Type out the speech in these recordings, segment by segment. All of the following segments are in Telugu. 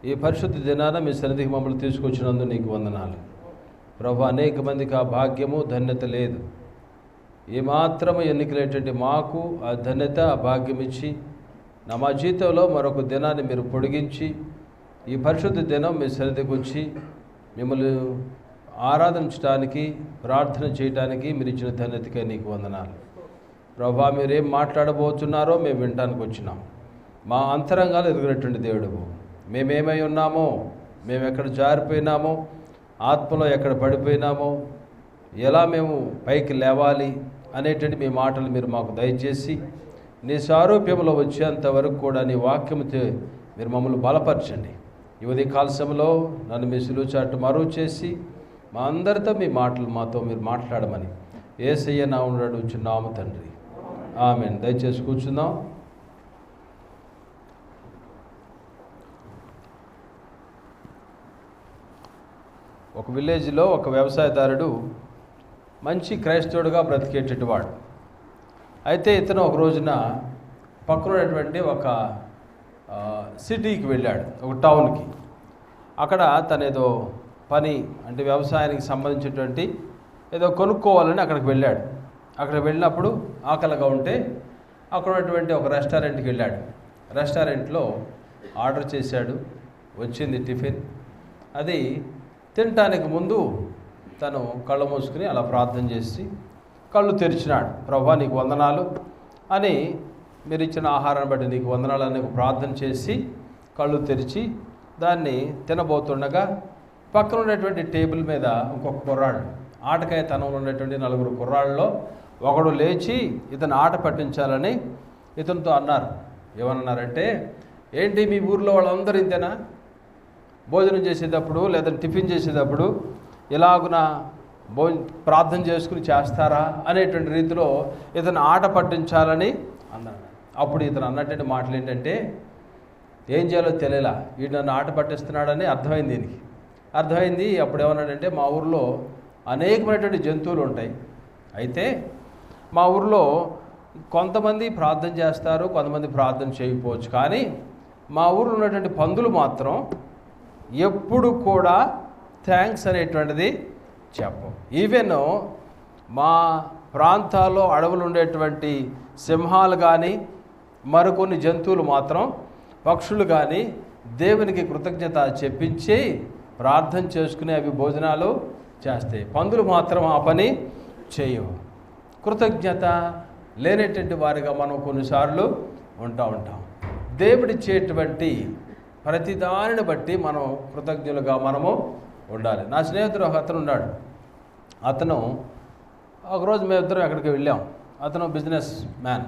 ఈ పరిశుద్ధ దినాన మీ సన్నిధికి మమ్మల్ని తీసుకొచ్చినందుకు నీకు వందనాలు ప్రభు. అనేక మందికి ఆ భాగ్యము ధన్యత లేదు. ఏమాత్రము ఎన్నికలేటువంటి మాకు ఆ ధన్యత ఆ భాగ్యం ఇచ్చి మా జీవితంలో మరొక దినాన్ని మీరు పొడిగించి ఈ పరిశుద్ధ దినం మీ సన్నిధికి వచ్చి మిమ్మల్ని ఆరాధించడానికి ప్రార్థన చేయడానికి మీరు ఇచ్చిన ధన్యతకే నీకు వందనాలు ప్రభా. మీరేం మాట్లాడబోతున్నారో మేము వినడానికి వచ్చినాం. మా అంతరంగాలు ఎదుగునటువంటి దేవుడు, మేమేమై ఉన్నామో, మేము ఎక్కడ జారిపోయినామో, ఆత్మలో ఎక్కడ పడిపోయినామో, ఎలా మేము పైకి లేవాలి అనేటువంటి మీ మాటలు మీరు మాకు దయచేసి నీ సారూప్యంలో వచ్చేంతవరకు కూడా నీ వాక్యముతో మీరు మమ్మల్ని బలపరచండి. ఈ ఉదయకాల సమయంలో నన్ను మీ సిలువ చాటు మరువు చేసి మా అందరితో మీ మాటలు మాతో మీరు మాట్లాడమని యేసయ్య నామమున అడుగుచున్నాము తండ్రి, ఆమేన్. దయచేసి కూర్చుందాం. ఒక విలేజ్లో ఒక వ్యవసాయదారుడు మంచి క్రైస్తవుడిగా బ్రతికేటటువంటి వాడు. అయితే ఇతను ఒక రోజున పక్కనటువంటి ఒక సిటీకి వెళ్ళాడు, ఒక టౌన్కి. అక్కడ తనేదో పని అంటే వ్యవసాయానికి సంబంధించినటువంటి ఏదో కొనుక్కోవాలని అక్కడికి వెళ్ళాడు. అక్కడ వెళ్ళినప్పుడు ఆకలిగా ఉంటే అక్కడ ఉన్నటువంటి ఒక రెస్టారెంట్కి వెళ్ళాడు. రెస్టారెంట్లో ఆర్డర్ చేశాడు, వచ్చింది టిఫిన్. అది తినటానికి ముందు తను కళ్ళు మూసుకుని అలా ప్రార్థన చేసి కళ్ళు తెరిచినాడు. ప్రభా నీకు వందనాలు అని, మీరు ఇచ్చిన ఆహారాన్ని బట్టి నీకు వందనాలు అని ప్రార్థన చేసి కళ్ళు తెరిచి దాన్ని తినబోతుండగా పక్కన ఉన్నటువంటి టేబుల్ మీద ఇంకొక కుర్రాడు, ఆటకాయ తనంలో ఉన్నటువంటి 4 కుర్రాళ్ళలో ఒకడు లేచి ఇతను ఆట పట్టించాలని ఇతనితో అన్నారు. ఏమన్నారంటే, ఏంటి మీ ఊర్లో వాళ్ళందరూ ఇంతేనా? భోజనం చేసేటప్పుడు లేదా టిఫిన్ చేసేటప్పుడు ఇలాగున ప్రార్థన చేసుకుని చేస్తారా అనేటువంటి రీతిలో ఇతను ఆట పట్టించాలని అన్నాడు. అప్పుడు ఇతను అన్నటువంటి మాటలు ఏంటంటే, ఏం చేయాలో తెలియలా, వీడు నన్ను ఆట పట్టిస్తున్నాడని అర్థమైంది. దీనికి అర్థమైంది. అప్పుడు ఏమన్నాడంటే, మా ఊరిలో అనేకమైనటువంటి జంతువులు ఉంటాయి. అయితే మా ఊరిలో కొంతమంది ప్రార్థన చేస్తారు, కొంతమంది ప్రార్థన చేయకపోవచ్చు. కానీ మా ఊరిలో ఉన్నటువంటి పందులు మాత్రం ఎప్పుడు కూడా థ్యాంక్స్ అనేటువంటిది చెప్పం. ఈవెన్ మా ప్రాంతాల్లో అడవులు ఉండేటువంటి సింహాలు కానీ మరికొన్ని జంతువులు మాత్రం, పక్షులు కానీ దేవునికి కృతజ్ఞత చెప్పించి ప్రార్థన చేసుకుని అవి భోజనాలు చేస్తాయి. పందులు మాత్రం ఆ పని చేయవు. కృతజ్ఞత లేనటువంటి వారిగా మనం కొన్నిసార్లు ఉంటాం. దేవుడిచ్చేటువంటి ప్రతిదానిని బట్టి మనం కృతజ్ఞులుగా మనము ఉండాలి. నా స్నేహితుడు ఒక అతను ఉన్నాడు. అతను ఒకరోజు మేమిద్దరం అక్కడికి వెళ్ళాం. అతను బిజినెస్ మ్యాన్,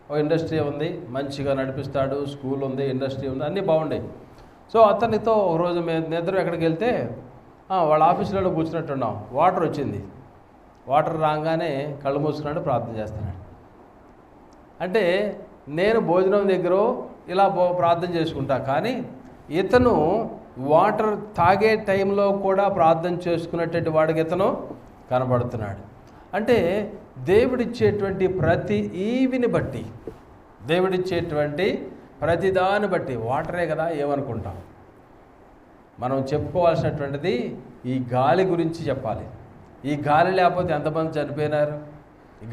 ఒక ఇండస్ట్రీ ఉంది, మంచిగా నడిపిస్తాడు, స్కూల్ ఉంది, ఇండస్ట్రీ ఉంది, అన్నీ బాగుంటాయి. సో అతనితో ఒకరోజు మేమిద్దరం ఎక్కడికి వెళ్తే వాళ్ళ ఆఫీసులో కూర్చున్నట్టున్నాం. వాటర్ వచ్చింది. వాటర్ రాగానే కళ్ళు మూసుకున్నాడు, ప్రార్థన చేస్తున్నాడు. అంటే నేను భోజనం దగ్గర ఇలా ప్రార్థన చేసుకుంటా, కానీ ఇతను వాటర్ తాగే టైంలో కూడా ప్రార్థన చేసుకునేటువంటి వాడికి ఇతను కనబడుతున్నాడు. అంటే దేవుడిచ్చేటువంటి ప్రతి ఈవిని బట్టి, దేవుడిచ్చేటువంటి ప్రతిదాన్ని బట్టి, వాటరే కదా ఏమనుకుంటాం మనం. చెప్పుకోవాల్సినటువంటిది ఈ గాలి గురించి చెప్పాలి. ఈ గాలి లేకపోతే ఎంతమంది చనిపోయినారు?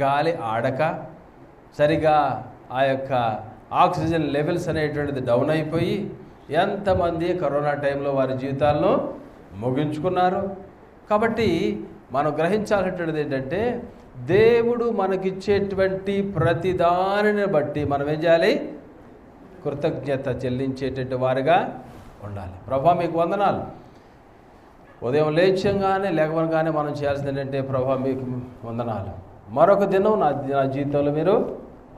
గాలి ఆడక సరిగా ఆ యొక్క ఆక్సిజన్ లెవెల్స్ అనేటువంటిది డౌన్ అయిపోయి ఎంతమంది కరోనా టైంలో వారి జీవితాలను ముగించుకున్నారు. కాబట్టి మనం గ్రహించాల్సినటువంటిది ఏంటంటే, దేవుడు మనకిచ్చేటువంటి ప్రతిదానిని బట్టి మనం ఏం చేయాలి? కృతజ్ఞత చెల్లించేటువంటి వారిగా ఉండాలి. ప్రభా మీకు వందనాలు. ఉదయం లేచంగానే లేవగానే మనం చేయాల్సింది ఏంటంటే, ప్రభా మీకు వందనాలు, మరొక దినం నా జీవితంలో మీరు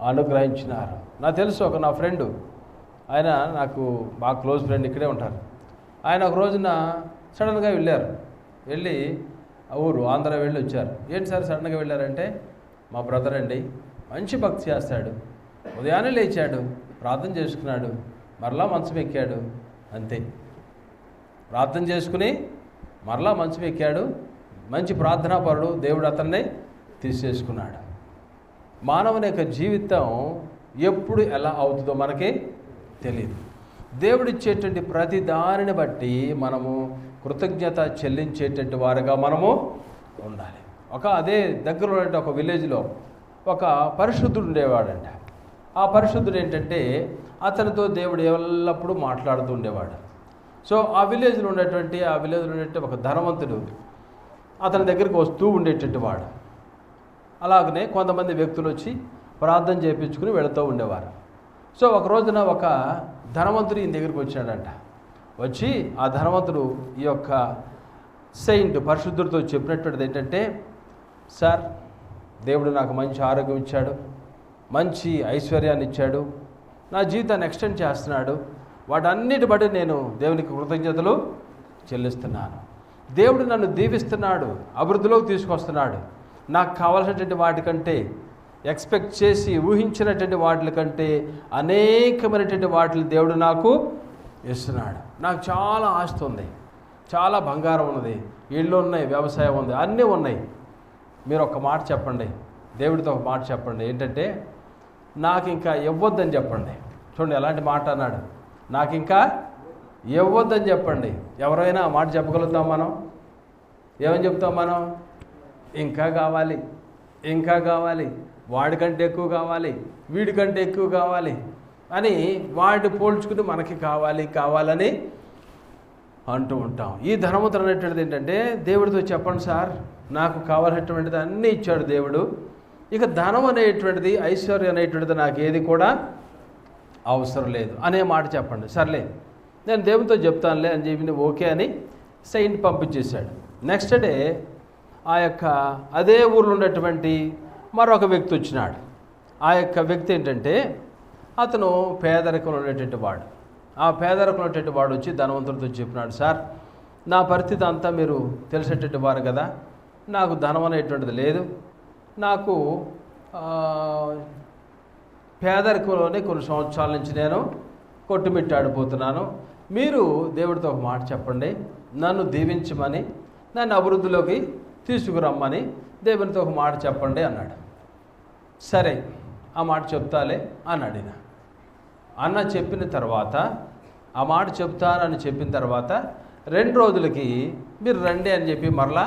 అనుగ్రహించినారు. నాకు తెలుసు నా ఫ్రెండు, ఆయన నాకు బాగా క్లోజ్ ఫ్రెండ్, ఇక్కడే ఉంటారు. ఆయన ఒక రోజున సడన్గా వెళ్ళి ఊరు ఆంధ్ర వెళ్ళి వచ్చారు. ఏంటి సార్ సడన్గా వెళ్ళారంటే, మా బ్రదర్ అండి, మంచి భక్తి చేస్తాడు, ఉదయాన్నే లేచాడు, ప్రార్థన చేసుకున్నాడు, మరలా మంచం ఎక్కాడు, అంతే. ప్రార్థన చేసుకుని మరలా మంచం ఎక్కాడు, మంచి ప్రార్థనాపరుడు, దేవుడు అతన్ని తీసేసుకున్నాడు. మానవుని యొక్క జీవితం ఎప్పుడు ఎలా అవుతుందో మనకి తెలియదు. దేవుడిచ్చేటువంటి ప్రతి దానిని బట్టి మనము కృతజ్ఞత చెల్లించేటువంటి వారుగా మనము ఉండాలి. అదే దగ్గరలో ఒక విలేజ్లో ఒక పరిశుద్ధుడు ఉండేవాడంట. ఆ పరిశుద్ధుడు ఏంటంటే అతనితో దేవుడు ఎల్లప్పుడూ మాట్లాడుతూ ఉండేవాడు. సో ఆ విలేజ్లో ఉండేటువంటి ఒక ధనవంతుడు అతని దగ్గరికి వస్తూ ఉండేటటువంటి వాడు. అలాగనే కొంతమంది వ్యక్తులు వచ్చి ప్రార్థన చేయించుకుని వెళుతూ ఉండేవారు. సో ఒక రోజున ఒక ధనవంతుడు ఈయన దగ్గరికి వచ్చాడంట. వచ్చి ఆ ధనవంతుడు ఈ యొక్క సెయింట్ పరిశుద్ధుడితో చెప్పినటువంటిది ఏంటంటే, సార్, దేవుడు నాకు మంచి ఆరోగ్యం ఇచ్చాడు, మంచి ఐశ్వర్యాన్ని ఇచ్చాడు, నా జీవితాన్ని ఎక్స్టెండ్ చేస్తున్నాడు, వాటన్నిటి బట్టి నేను దేవునికి కృతజ్ఞతలు చెల్లిస్తున్నాను. దేవుడు నన్ను దీవిస్తున్నాడు, అభివృద్ధిలోకి తీసుకొస్తున్నాడు. నాకు కావాల్సినటువంటి వాటికంటే, ఎక్స్పెక్ట్ చేసి ఊహించినటువంటి వాటి కంటే అనేకమైనటువంటి వాటిని దేవుడు నాకు ఇస్తున్నాడు. నాకు చాలా ఆస్తి ఉంది, చాలా బంగారం ఉన్నది, ఇళ్ళు ఉన్నాయి, వ్యవసాయం ఉంది, అన్నీ ఉన్నాయి. మీరు ఒక మాట చెప్పండి, దేవుడితో ఒక మాట చెప్పండి, ఏంటంటే నాకు ఇంకా ఇవ్వద్దని చెప్పండి. చూడండి ఎలాంటి మాట అన్నాడు, నాకు ఇంకా ఇవ్వద్దని చెప్పండి. ఎవరైనా ఆ మాట చెప్పగలుగుతాం మనం? ఏమని చెప్తాం మనం? ఇంకా కావాలి, ఇంకా కావాలి, వాడికంటే ఎక్కువ కావాలి, వీడికంటే ఎక్కువ కావాలి అని వాడిని పోల్చుకుని మనకి కావాలని అంటూ ఉంటాం. ఈ ధనవంతుడు అనేటువంటిది ఏంటంటే, దేవుడితో చెప్పండి సార్, నాకు కావాల్సినటువంటిది అన్నీ ఇచ్చాడు దేవుడు, ఇక ధనం అనేటువంటిది, ఐశ్వర్యం అనేటువంటిది నాకు ఏది కూడా అవసరం లేదు అనే మాట చెప్పండి. సర్లే, నేను దేవునితో చెప్తానులే అని చెప్పి ఓకే అని సెయింట్ పంపించేశాడు. నెక్స్ట్ డే ఆ యొక్క అదే ఊర్లో ఉన్నటువంటి మరొక వ్యక్తి వచ్చినాడు. ఆ యొక్క వ్యక్తి ఏంటంటే అతను పేదరికంలో ఉండేటువంటి వాడు. ఆ పేదరికంలో ఉండేటువంటి వాడు వచ్చి ధనవంతుడితో చెప్పినాడు, సార్, నా పరిస్థితి అంతా మీరు తెలిసేటటువంటి వారు కదా, నాకు ధనం అనేటువంటిది లేదు, నాకు పేదరికంలోనే కొన్ని సంవత్సరాల నుంచి నేను కొట్టుమిట్టాడిపోతున్నాను. మీరు దేవుడితో ఒక మాట చెప్పండి, నన్ను దీవించమని, నన్ను అభివృద్ధిలోకి తీసుకురమ్మని దేవునితో ఒక మాట చెప్పండి అన్నాడు. సరే, ఆ మాట చెప్తాలే అన్నాడు ఈయన. అన్న చెప్పిన తర్వాత, ఆ మాట చెప్తానని చెప్పిన తర్వాత 2 రోజులకి మీరు రండి అని చెప్పి మరలా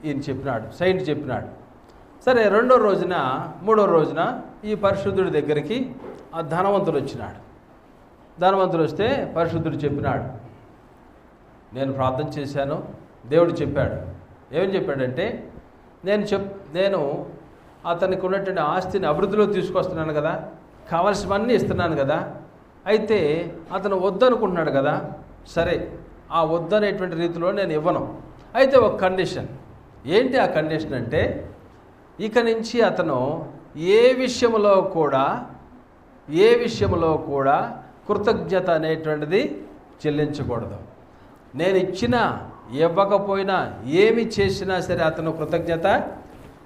ఈయన చెప్పినాడు, సెయింట్ చెప్పినాడు. సరే, 2వ రోజున 3వ రోజున ఈ పరిశుద్ధుడి దగ్గరికి ఆ ధనవంతుడు వచ్చినాడు. ధనవంతుడు వస్తే పరిశుద్ధుడు చెప్పినాడు, నేను ప్రార్థన చేశాను, దేవుడు చెప్పాడు. ఏమని చెప్పాడంటే, నేను అతనికి ఉన్నటువంటి ఆస్తిని అభివృద్ధిలో తీసుకొస్తున్నాను కదా, కావలసినవన్నీ ఇస్తున్నాను కదా, అయితే అతను వద్దనుకుంటున్నాడు కదా, సరే ఆ వద్దనేటువంటి రీతిలో నేను ఇవ్వను. అయితే ఒక కండిషన్. ఏంటి ఆ కండిషన్ అంటే, ఇక నుంచి అతను ఏ విషయంలో కూడా కృతజ్ఞత అనేటువంటిది చెల్లించకూడదు. నేను ఇచ్చినా ఇవ్వకపోయినా ఏమి చేసినా సరే అతను కృతజ్ఞత,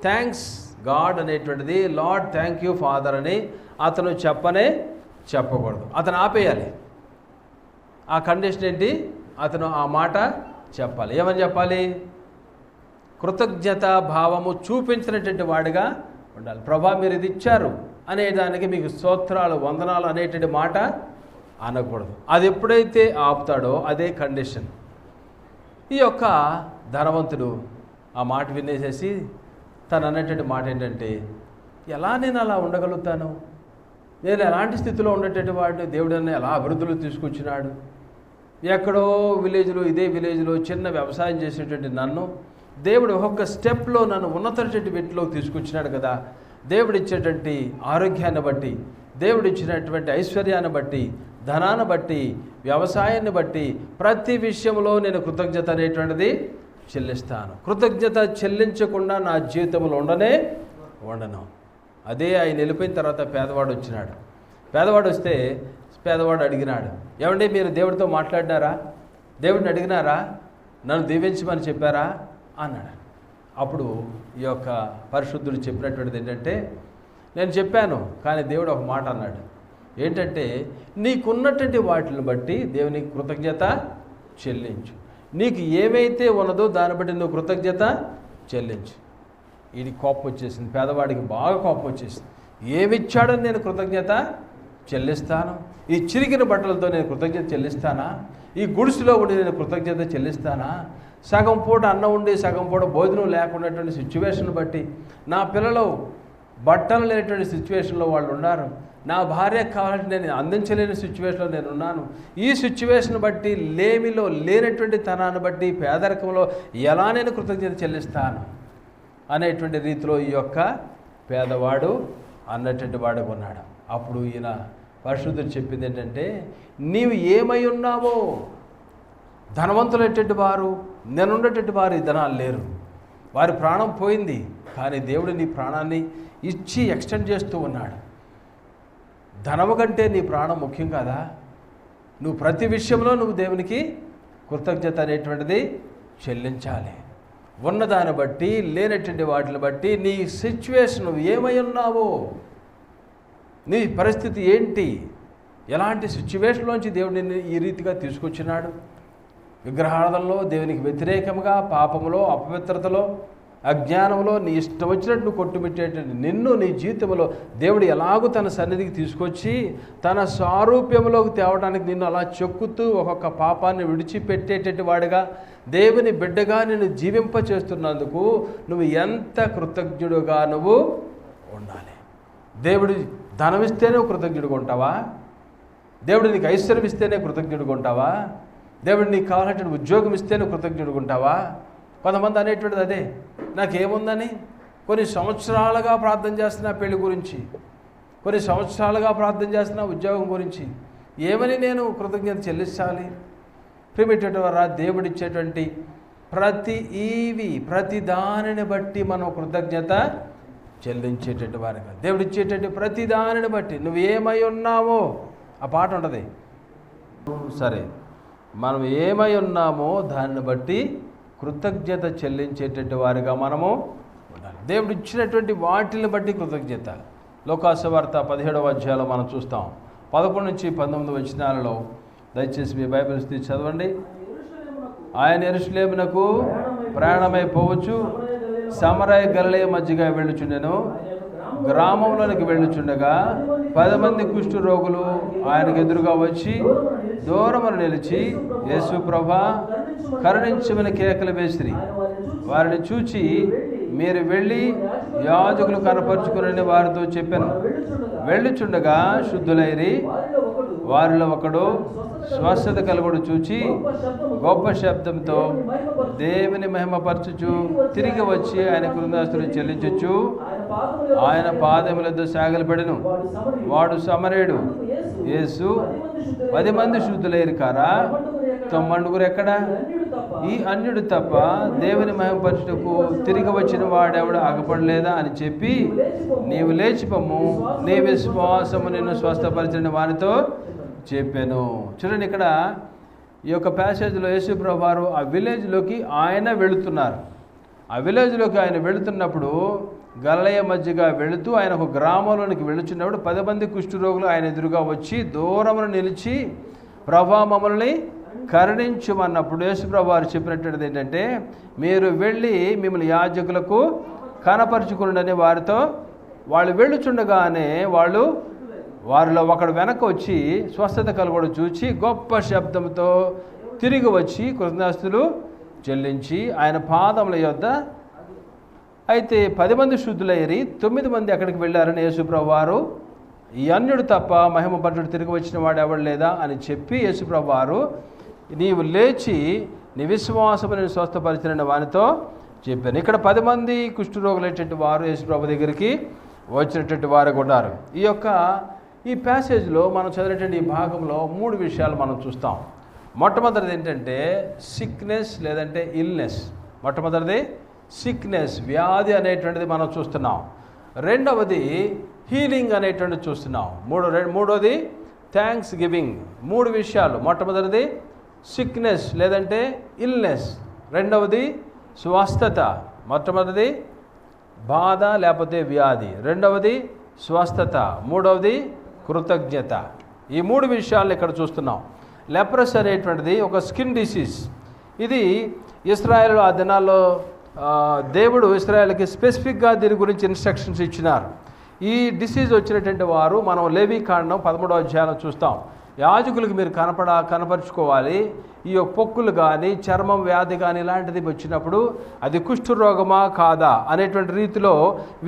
థ్యాంక్స్ గాడ్ అనేటువంటిది, లార్డ్ థ్యాంక్ యూ ఫాదర్ అని అతను చెప్పకూడదు. అతను ఆపేయాలి. ఆ కండిషన్ ఏంటి? అతను ఆ మాట చెప్పాలి. ఏమని చెప్పాలి? కృతజ్ఞత భావము చూపించినటువంటి వాడిగా ఉండాలి. ప్రభా, మీరు ఇది ఇచ్చారు అనేదానికి మీకు స్తోత్రాలు, వందనాలు అనేటువంటి మాట అనకూడదు. అది ఎప్పుడైతే ఆపుతాడో అదే కండిషన్. ఈ యొక్క ధనవంతుడు ఆ మాట వినేసేసి తను అనేటువంటి మాట ఏంటంటే, ఎలా నేను అలా ఉండగలుగుతాను, నేను ఎలాంటి స్థితిలో ఉండేటువంటి వాడిని, దేవుడు నన్ను ఎలా అభివృద్ధిలో తీసుకొచ్చినాడు, ఎక్కడో విలేజ్లో, ఇదే విలేజ్లో చిన్న వ్యవసాయం చేసేటువంటి నన్ను దేవుడు ఒక్కొక్క స్టెప్లో నన్ను ఉన్నతమైనటువంటి వీటిలోకి తీసుకొచ్చినాడు కదా, దేవుడు ఇచ్చేటువంటి ఆరోగ్యాన్ని బట్టి, దేవుడు ఇచ్చినటువంటి ఐశ్వర్యాన్ని బట్టి, ధనాన్ని బట్టి, వ్యవసాయాన్ని బట్టి ప్రతి విషయంలో నేను కృతజ్ఞత అనేటువంటిది చెల్లిస్తాను. కృతజ్ఞత చెల్లించకుండా నా జీవితంలో ఉండను. అదే ఆయన వెళ్ళిపోయిన తర్వాత పేదవాడు వచ్చినాడు. పేదవాడు వస్తే పేదవాడు అడిగినాడు, ఏమండి మీరు దేవుడితో మాట్లాడినారా, దేవుడిని అడిగినారా, నన్ను దీవించమని చెప్పారా అన్నాడు. అప్పుడు ఈ యొక్క పరిశుద్ధుడు చెప్పినటువంటిది ఏంటంటే, నేను చెప్పాను, కానీ దేవుడు ఒక మాట అన్నాడు. ఏంటంటే, నీకున్నటువంటి వాటిని బట్టి దేవునికి కృతజ్ఞత చెల్లించు. నీకు ఏమైతే ఉన్నదో దాన్ని బట్టి నువ్వు కృతజ్ఞత చెల్లించు. ఇది కోపం వచ్చేసింది, పేదవాడికి బాగా కోపం వచ్చేసింది. ఏమిచ్చాడని నేను కృతజ్ఞత చెల్లిస్తాను? ఈ చిరిగిన బట్టలతో నేను కృతజ్ఞత చెల్లిస్తానా? ఈ గుడిసెలో ఉండి నేను కృతజ్ఞత చెల్లిస్తానా? సగం పూట అన్నం ఉండి సగం పూట భోజనం లేకున్నటువంటి సిచ్యువేషన్ బట్టి, నా పిల్లలు బట్టలు లేనటువంటి సిచ్యువేషన్లో వాళ్ళు ఉన్నారు, నా భార్యకు కావాలంటే నేను అందించలేని సిచ్యువేషన్లో నేను ఉన్నాను, ఈ సిచ్యువేషన్ బట్టి, లేమిలో లేనటువంటి తనాన్ని బట్టి, పేదరికంలో ఎలా నేను కృతజ్ఞత చెల్లిస్తాను అనేటువంటి రీతిలో ఈ యొక్క పేదవాడు అన్నటువంటి వాడు ఉన్నాడు. అప్పుడు ఈయన పరిశుద్ధుడు చెప్పింది ఏంటంటే, నీవు ఏమై ఉన్నావో, ధనవంతులైనటువంటి వారు, నేనున్నటువంటి వారు ఈ ధనాలు లేరు, వారి ప్రాణం పోయింది, కానీ దేవుడు నీ ప్రాణాన్ని ఇచ్చి ఎక్స్టెండ్ చేస్తూ ఉన్నాడు. ధనము కంటే నీ ప్రాణం ముఖ్యం కదా. నువ్వు ప్రతి విషయంలో నువ్వు దేవునికి కృతజ్ఞత అనేటువంటిది చెల్లించాలి. ఉన్నదాన్ని బట్టి, లేనటువంటి వాటిని బట్టి, నీ సిచ్యువేషన్ ఏమై ఉన్నావో, నీ పరిస్థితి ఏంటి, ఎలాంటి సిచ్యువేషన్లోంచి దేవుడు నిన్ను ఈ రీతిగా తీసుకొచ్చినాడు. విగ్రహారాధనలో, దేవునికి వ్యతిరేకంగా, పాపములో, అపవిత్రతలో, అజ్ఞానంలో నీ ఇష్టం వచ్చినట్టు నువ్వు కొట్టుమిట్టేటువంటి నిన్ను నీ జీవితంలో దేవుడు ఎలాగూ తన సన్నిధికి తీసుకొచ్చి తన సారూప్యంలోకి తేవడానికి నిన్ను అలా చెక్కుతూ ఒక్కొక్క పాపాన్ని విడిచిపెట్టేటటువంటి వాడిగా, దేవుని బిడ్డగా నిన్ను జీవింపచేస్తున్నందుకు నువ్వు ఎంత కృతజ్ఞుడుగా నువ్వు ఉండాలి. దేవుడు ధనం ఇస్తేనే కృతజ్ఞుడుగా ఉంటావా? దేవుడు నీకు ఐశ్వర్యం ఇస్తేనే కృతజ్ఞుడుగా ఉంటావా? దేవుడు నీకు కావాలంటే ఉద్యోగం ఇస్తేనే కృతజ్ఞుడుగా ఉంటావా? కొంతమంది అనేటువంటిది అదే, నాకేముందని కొన్ని సంవత్సరాలుగా ప్రార్థన చేస్తున్నా పెళ్లి గురించి, కొన్ని సంవత్సరాలుగా ప్రార్థన చేస్తున్నా ఉద్యోగం గురించి, ఏమని నేను కృతజ్ఞత చెల్లించాలి? ప్రియమైనటువంటి వారా, దేవుడిచ్చేటువంటి ప్రతి దానిని బట్టి మనం కృతజ్ఞత చెల్లించేటటువంటి వారుగా, దేవుడిచ్చేటువంటి ప్రతి దానిని బట్టి నువ్వు ఏమై ఉన్నావో, ఆ పాట ఉంటుంది, సరే, మనం ఏమై ఉన్నామో దాన్ని బట్టి కృతజ్ఞత చెల్లించేటటువంటి వారిగా మనము ఉండాలి. దేవుడు ఇచ్చినటువంటి వాటిని బట్టి కృతజ్ఞత. లోకాసు వార్త 17వ అధ్యాయంలో మనం చూస్తాం. 11 నుంచి 19 వచనాలలో దయచేసి మీ బైబిల్ తీసి చదవండి. ఆయన యెరూషలేమునకు ప్రయాణమైపోవచ్చు, సమరయ గలిలయ మధ్యగా వెళ్ళుచుండెను. గ్రామంలోనికి వెళ్ళుచుండగా 10 మంది కుష్టు రోగులు ఆయనకు ఎదురుగా వచ్చి దూరమున నిలిచి, యేసు ప్రభా కరుణించమని కేకలు వేసిరి. వారిని చూచి, మీరు వెళ్ళి యాజకులు కనపరుచుకుని వారితో చెప్పాను. వెళ్ళుచుండగా శుద్ధులైరి. వారిలో ఒకడు స్వస్థత కలుగుడు చూచి గొప్ప శబ్దంతో దేవుని మహిమపరచుచు తిరిగి వచ్చి ఆయన కృతజ్ఞతలు చెల్లించచ్చు ఆయన పాదములతో సాగిలపడెను. వాడు సమరయుడు. యేసు 10 మంది శుద్ధులైరు కారా, 9 ఎక్కడ? ఈ అన్యుడు తప్ప దేవుని మహిమపరచుటకు తిరిగి వచ్చిన వాడెవడు ఆగపడలేదా అని చెప్పి, నీవు లేచిపోము, నీ విశ్వాసము నిన్ను స్వస్థపరిచిన వారితో చెప్పాను. చూడండి, ఇక్కడ ఈ యొక్క ప్యాసేజ్లో యేసు ప్రభువు వారు ఆ విలేజ్లోకి ఆయన వెళుతున్నారు. ఆ విలేజ్లోకి ఆయన వెళుతున్నప్పుడు గలిలయ మధ్యగా వెళుతూ ఆయన ఒక గ్రామంలోనికి వెళుచున్నప్పుడు 10 మంది కుష్ఠరోగులు ఆయన ఎదురుగా వచ్చి దూరమున నిలిచి, ప్రభా మమ్మల్ని కరుణించమన్నప్పుడు యేసు ప్రభువు వారు చెప్పినటువంటిది ఏంటంటే, మీరు వెళ్ళి మిమ్మల్ని యాజకులకు కనపరుచుకుని వారితో, వాళ్ళు వెళ్ళుచుండగానే వారిలో ఒకడు వెనక వచ్చి స్వస్థత కలుగుడు చూచి గొప్ప శబ్దంతో తిరిగి వచ్చి కృతజ్ఞతలు చెల్లించి ఆయన పాదముల యొద్ద, అయితే 10 మంది శుద్ధులయ్యి 9 మంది అక్కడికి వెళ్ళారని యేసు ప్రభువు వారు, ఈ అన్యుడు తప్ప మహిమపరచుడు తిరిగి వచ్చిన వాడు ఎవడు లేదా అని చెప్పి యేసు ప్రభువు వారు, నీవు లేచి నీ విశ్వాసము నేను స్వస్థపరిచిన వానితో చెప్పాను. ఇక్కడ 10 మంది కుష్ఠరోగులైనటువంటి వారు యేసు ప్రభు దగ్గరికి వచ్చినటువంటి వారు ఉన్నారు. ఈ ప్యాసేజ్లో మనం చదివినటువంటి ఈ భాగంలో 3 విషయాలు మనం చూస్తాం. మొట్టమొదటిది ఏంటంటే సిక్నెస్ లేదంటే ఇల్నెస్. మొట్టమొదటిది సిక్నెస్, వ్యాధి అనేటువంటిది మనం చూస్తున్నాం. రెండవది హీలింగ్ అనేటువంటిది చూస్తున్నాం. మూడవది థ్యాంక్స్ గివింగ్. 3 విషయాలు. మొట్టమొదటిది సిక్నెస్ లేదంటే ఇల్నెస్, రెండవది స్వస్థత, మొట్టమొదటిది బాధ లేకపోతే వ్యాధి, రెండవది స్వస్థత, మూడవది కృతజ్ఞత. ఈ 3 విషయాలు ఇక్కడ చూస్తున్నాం. లెప్రస్ అనేటువంటిది ఒక స్కిన్ డిసీజ్. ఇది ఇశ్రాయేలు ఆ దినాల్లో దేవుడు ఇశ్రాయేల్కి స్పెసిఫిక్గా దీని గురించి ఇన్స్ట్రక్షన్స్ ఇచ్చినారు. ఈ డిసీజ్ వచ్చినటువంటి వారు మనం లేవీకాండం 13వ అధ్యాయం చూస్తాం. యాజకులకు మీరు కనపరుచుకోవాలి. ఈ యొక్క పొక్కులు కానీ చర్మం వ్యాధి కానీ ఇలాంటిది వచ్చినప్పుడు అది కుష్ఠరోగమా కాదా అనేటువంటి రీతిలో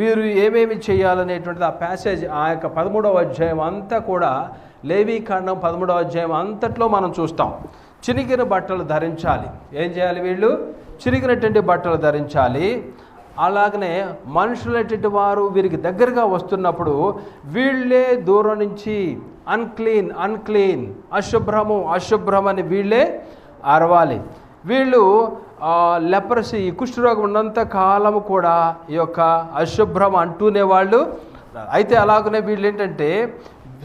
వీరు ఏమేమి చేయాలనేటువంటిది ఆ ప్యాసేజ్ ఆ యొక్క 13వ అధ్యాయం అంతా కూడా లేవీకాండం 13వ అధ్యాయం అంతట్లో మనం చూస్తాం. చినిగిన బట్టలు ధరించాలి. ఏం చేయాలి? వీళ్ళు చిరిగినటువంటి బట్టలు ధరించాలి. అలాగనే మనుషులైనటువంటి వారు వీరికి దగ్గరగా వస్తున్నప్పుడు వీళ్ళే దూరం నుంచి అన్క్లీన్ అన్క్లీన్, అశుభ్రము అశుభ్రమని వీళ్ళే అరవాలి. వీళ్ళు లెప్రసీ కుష్ఠరోగం ఉన్నంత కాలము కూడా ఈ యొక్క అశుభ్రం అంటూనే వాళ్ళు. అయితే అలాగనే వీళ్ళు ఏంటంటే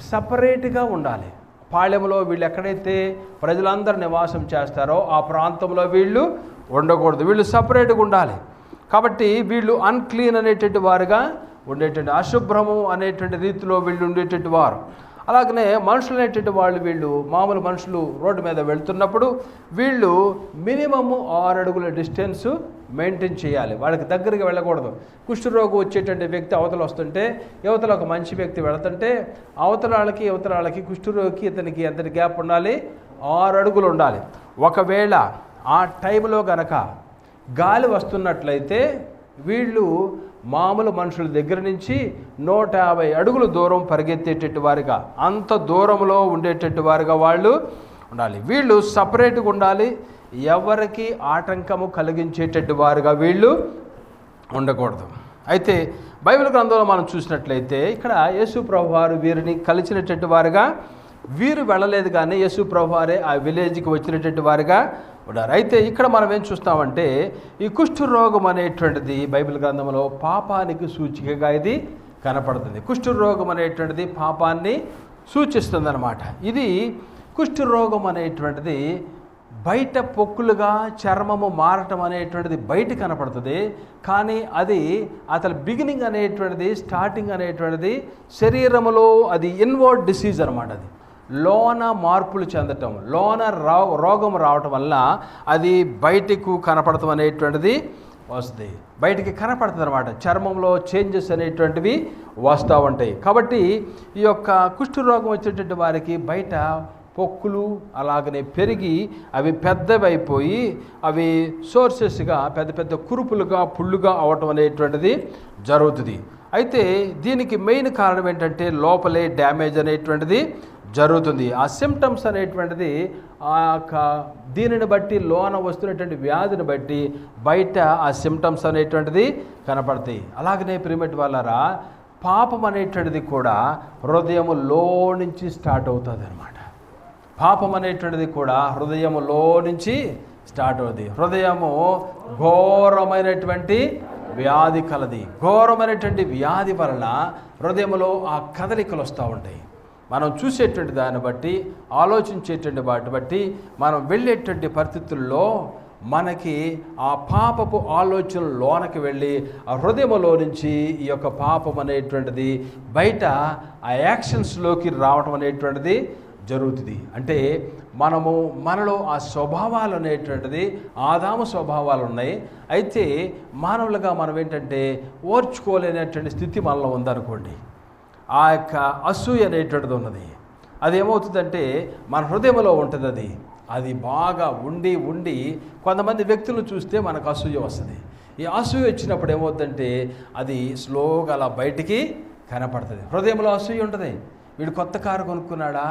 సపరేట్గా ఉండాలి. పాళెంలో వీళ్ళు ఎక్కడైతే ప్రజలందరూ నివాసం చేస్తారో ఆ ప్రాంతంలో వీళ్ళు ఉండకూడదు. వీళ్ళు సపరేట్గా ఉండాలి. కాబట్టి వీళ్ళు అన్క్లీన్ అనేటువంటి వారుగా ఉండేటువంటి, అశుభ్రము అనేటువంటి రీతిలో వీళ్ళు ఉండేటువంటి వారు. అలాగనే మనుషులు అనేటువంటి వాళ్ళు, వీళ్ళు మామూలు మనుషులు రోడ్డు మీద వెళ్తున్నప్పుడు వీళ్ళు మినిమము 6 అడుగుల డిస్టెన్స్ మెయింటైన్ చేయాలి. వాళ్ళకి దగ్గరికి వెళ్ళకూడదు. కుష్ఠరోగం వచ్చేటువంటి వ్యక్తి అవతల వస్తుంటే యువతల ఒక మంచి వ్యక్తి వెళుతుంటే యువతల వాళ్ళకి కుష్ఠరోగికి ఇతనికి ఎంత గ్యాప్ ఉండాలి? 6 అడుగులు ఉండాలి. ఒకవేళ ఆ టైంలో గనక గాలి వస్తున్నట్లయితే వీళ్ళు మామూలు మనుషుల దగ్గర నుంచి 150 అడుగులు దూరం పరిగెత్తేటట్టు వారుగా, అంత దూరంలో ఉండేటట్టు వారుగా వాళ్ళు ఉండాలి. వీళ్ళు సపరేట్గా ఉండాలి. ఎవరికి ఆటంకము కలిగించేటట్టు వారుగా వీళ్ళు ఉండకూడదు. అయితే బైబిల్ గ్రంథంలో మనం చూసినట్లయితే ఇక్కడ యేసు ప్రభువారు వీరిని కలిసినటువంటి వారుగా, వీరు వెళ్ళలేదు కానీ యేసు ప్రభువారే ఆ విలేజ్కి వచ్చినటువంటి వారుగా ఉన్నారు. అయితే ఇక్కడ మనం ఏం చూస్తామంటే ఈ కుష్ఠరోగం అనేటువంటిది బైబిల్ గ్రంథంలో పాపానికి సూచికగా ఇది కనపడుతుంది. కుష్ఠరోగం అనేటువంటిది పాపాన్ని సూచిస్తుంది అన్నమాట. ఇది కుష్ఠరోగం అనేటువంటిది బయట పొక్కులుగా చర్మము మారటం అనేటువంటిది బయట కనపడుతుంది. కానీ అది అసలు బిగినింగ్ అనేటువంటిది, స్టార్టింగ్ అనేటువంటిది శరీరములో అది ఇన్వర్డ్ డిసీజ్ అనమాట. అది లోన మార్పులు చెందటం, లోన రోగం రావటం వల్ల అది బయటకు కనపడటం అనేటువంటిది వస్తుంది, బయటికి కనపడుతుంది అనమాట. చర్మంలో చేంజెస్ అనేటువంటివి వస్తూ ఉంటాయి. కాబట్టి ఈ యొక్క కుష్ఠరోగం వచ్చేటువంటి వారికి బయట పొక్కులు అలాగనే పెరిగి అవి పెద్దవైపోయి అవి సోర్సెస్గా పెద్ద పెద్ద కురుపులుగా పుళ్ళుగా అవటం అనేటువంటిది జరుగుతుంది. అయితే దీనికి మెయిన్ కారణం ఏంటంటే లోపలే డ్యామేజ్ అనేటువంటిది జరుగుతుంది. ఆ సిమ్టమ్స్ అనేటువంటిది ఆ యొక్క దీనిని బట్టి లోన వస్తున్నటువంటి వ్యాధిని బట్టి బయట ఆ సిమ్టమ్స్ అనేటువంటిది కనపడతాయి. అలాగనే ప్రియమైన వాళ్ళారా, పాపం అనేటువంటిది కూడా హృదయములో నుంచి స్టార్ట్ అవుతుంది అనమాట. పాపం అనేటువంటిది కూడా హృదయములో నుంచి స్టార్ట్ అవుతుంది. హృదయము ఘోరమైనటువంటి వ్యాధి కలది. ఘోరమైనటువంటి వ్యాధి వలన హృదయంలో ఆ కదలికలు వస్తూ ఉంటాయి. మనం చూసేటువంటి దాన్ని బట్టి, ఆలోచించేటువంటి వాటిని బట్టి, మనం వెళ్ళేటువంటి పరిస్థితుల్లో మనకి ఆ పాపపు ఆలోచనలు లోనకి వెళ్ళి ఆ హృదయంలో నుంచి ఈ యొక్క పాపం అనేటువంటిది బయట ఆ యాక్షన్స్లోకి రావటం అనేటువంటిది జరుగుతుంది. అంటే మనలో ఆ స్వభావాలు అనేటువంటిది ఆదాము స్వభావాలు ఉన్నాయి. అయితే మానవులుగా మనం ఏంటంటే ఓర్చుకోలేనటువంటి స్థితి మనలో ఉందనుకోండి. ఆ యొక్క అసూయ అనేటువంటిది ఉన్నది. అది ఏమవుతుందంటే మన హృదయంలో ఉంటుంది. అది బాగా ఉండి కొంతమంది వ్యక్తులను చూస్తే మనకు అసూయ వస్తుంది. ఈ అసూయ వచ్చినప్పుడు ఏమవుతుందంటే అది స్లోగా అలా బయటికి కనపడుతుంది. హృదయంలో అసూయ ఉంటుంది. వీడు కొత్త కారు కొనుక్కున్నాడా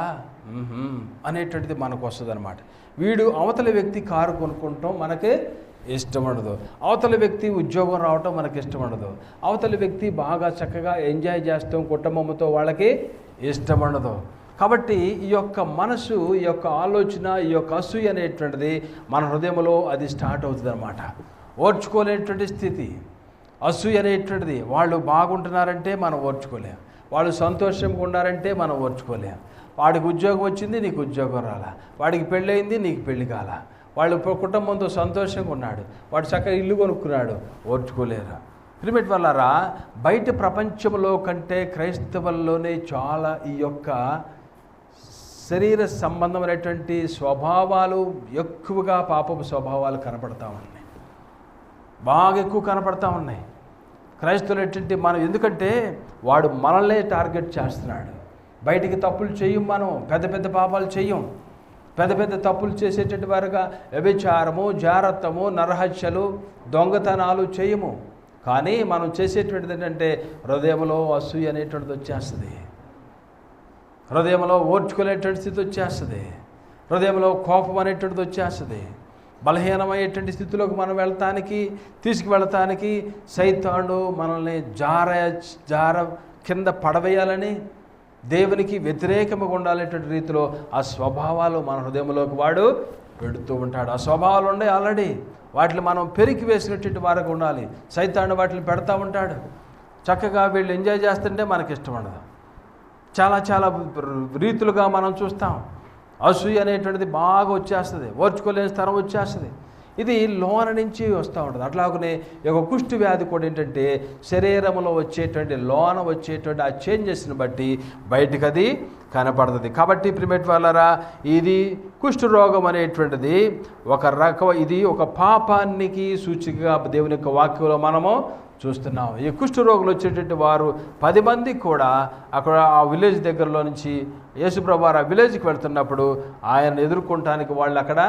అనేటువంటిది మనకు వస్తుంది అనమాట. వీడు అవతల వ్యక్తి కారు కొనుక్కుంటాం మనకి ఇష్టం ఉండదు. అవతల వ్యక్తి ఉద్యోగం రావటం మనకి ఇష్టం ఉండదు. అవతల వ్యక్తి బాగా చక్కగా ఎంజాయ్ చేస్తాం కుటుంబంతో, వాళ్ళకి ఇష్టం ఉండదు. కాబట్టి ఈ యొక్క మనసు, ఈ యొక్క ఆలోచన, ఈ యొక్క అసూయ అనేటువంటిది మన హృదయంలో అది స్టార్ట్ అవుతుంది అనమాట. ఓర్చుకోలేనటువంటి స్థితి అసూయ అనేటువంటిది. వాళ్ళు బాగుంటున్నారంటే మనం ఓర్చుకోలేం, వాళ్ళు సంతోషంగా ఉన్నారంటే మనం ఓర్చుకోలేం. వాడికి ఉద్యోగం వచ్చింది, నీకు ఉద్యోగం రాలా. వాడికి పెళ్ళయింది, నీకు పెళ్ళి కాలా. వాళ్ళు కుటుంబంతో సంతోషంగా ఉన్నాడు, వాడు చక్కగా ఇల్లు కొనుక్కున్నాడు, ఓర్చుకోలేరు. ప్రియమైన వాళ్ళారా, బయట ప్రపంచంలో కంటే క్రైస్తవుల్లోనే చాలా ఈ యొక్క శరీర సంబంధమైనటువంటి స్వభావాలు ఎక్కువగా, పాపపు స్వభావాలు కనపడతా ఉన్నాయి, బాగా ఎక్కువ కనపడతా ఉన్నాయి. క్రైస్తవులు ఏంటంటే మనం, ఎందుకంటే వాడు మనల్నే టార్గెట్ చేస్తున్నాడు. బయటికి తప్పులు చెయ్యం, మనం పెద్ద పెద్ద పాపాలు చెయ్యం. పెద్ద పెద్ద తప్పులు చేసేటటువంటి వారుగా వ్యభిచారము, జారత్వము, నరహత్యలు, దొంగతనాలు చేయము. కానీ మనం చేసేటువంటిది ఏంటంటే హృదయంలో అసూయ అనేటువంటిది వచ్చేస్తుంది, హృదయంలో ఓర్చుకునేటువంటి స్థితి వచ్చేస్తుంది, హృదయంలో కోపం అనేటువంటిది వచ్చేస్తుంది. బలహీనమయ్యేటువంటి స్థితిలోకి మనం తీసుకువెళ్ళటానికి సైతాను మనల్ని జార కింద పడవేయాలని, దేవునికి వ్యతిరేకంగా ఉండాలనేటువంటి రీతిలో ఆ స్వభావాలు మన హృదయంలోకి వాడు పెడుతూ ఉంటాడు. ఆ స్వభావాలు ఉన్నాయి ఆల్రెడీ, వాటిని మనం పెరికి వేసినటువంటి వారికి ఉండాలి. సైతాను వాటిని పెడతా ఉంటాడు. చక్కగా వీళ్ళు ఎంజాయ్ చేస్తుంటే మనకి ఇష్టం ఉండదు. చాలా చాలా రీతులుగా మనం చూస్తాం. అసూయ అనేటువంటిది బాగా వచ్చేస్తుంది, ఓర్చుకోలేని స్థలం వచ్చేస్తుంది. ఇది లోన నుంచి వస్తూ ఉంటుంది. అట్లాగనే ఒక కుష్టి వ్యాధి కూడా ఏంటంటే శరీరంలో లోన వచ్చేటువంటి ఆ చేంజెస్ని బట్టి బయటకు అది కనపడుతుంది. కాబట్టి ప్రిమేట్ వాళ్ళరా, ఇది కుష్ఠ రోగం అనేటువంటిది ఇది ఒక పాపానికి సూచికగా దేవుని యొక్క వాక్యంలో మనము చూస్తున్నాం. ఈ కుష్ఠరోగులు వచ్చేటువంటి వారు 10 మంది కూడా అక్కడ ఆ విలేజ్ దగ్గరలో నుంచి యేసుప్రభు వారు ఆ విలేజ్కి వెళ్తున్నప్పుడు ఆయన ఎదుర్కొనడానికి వాళ్ళు అక్కడ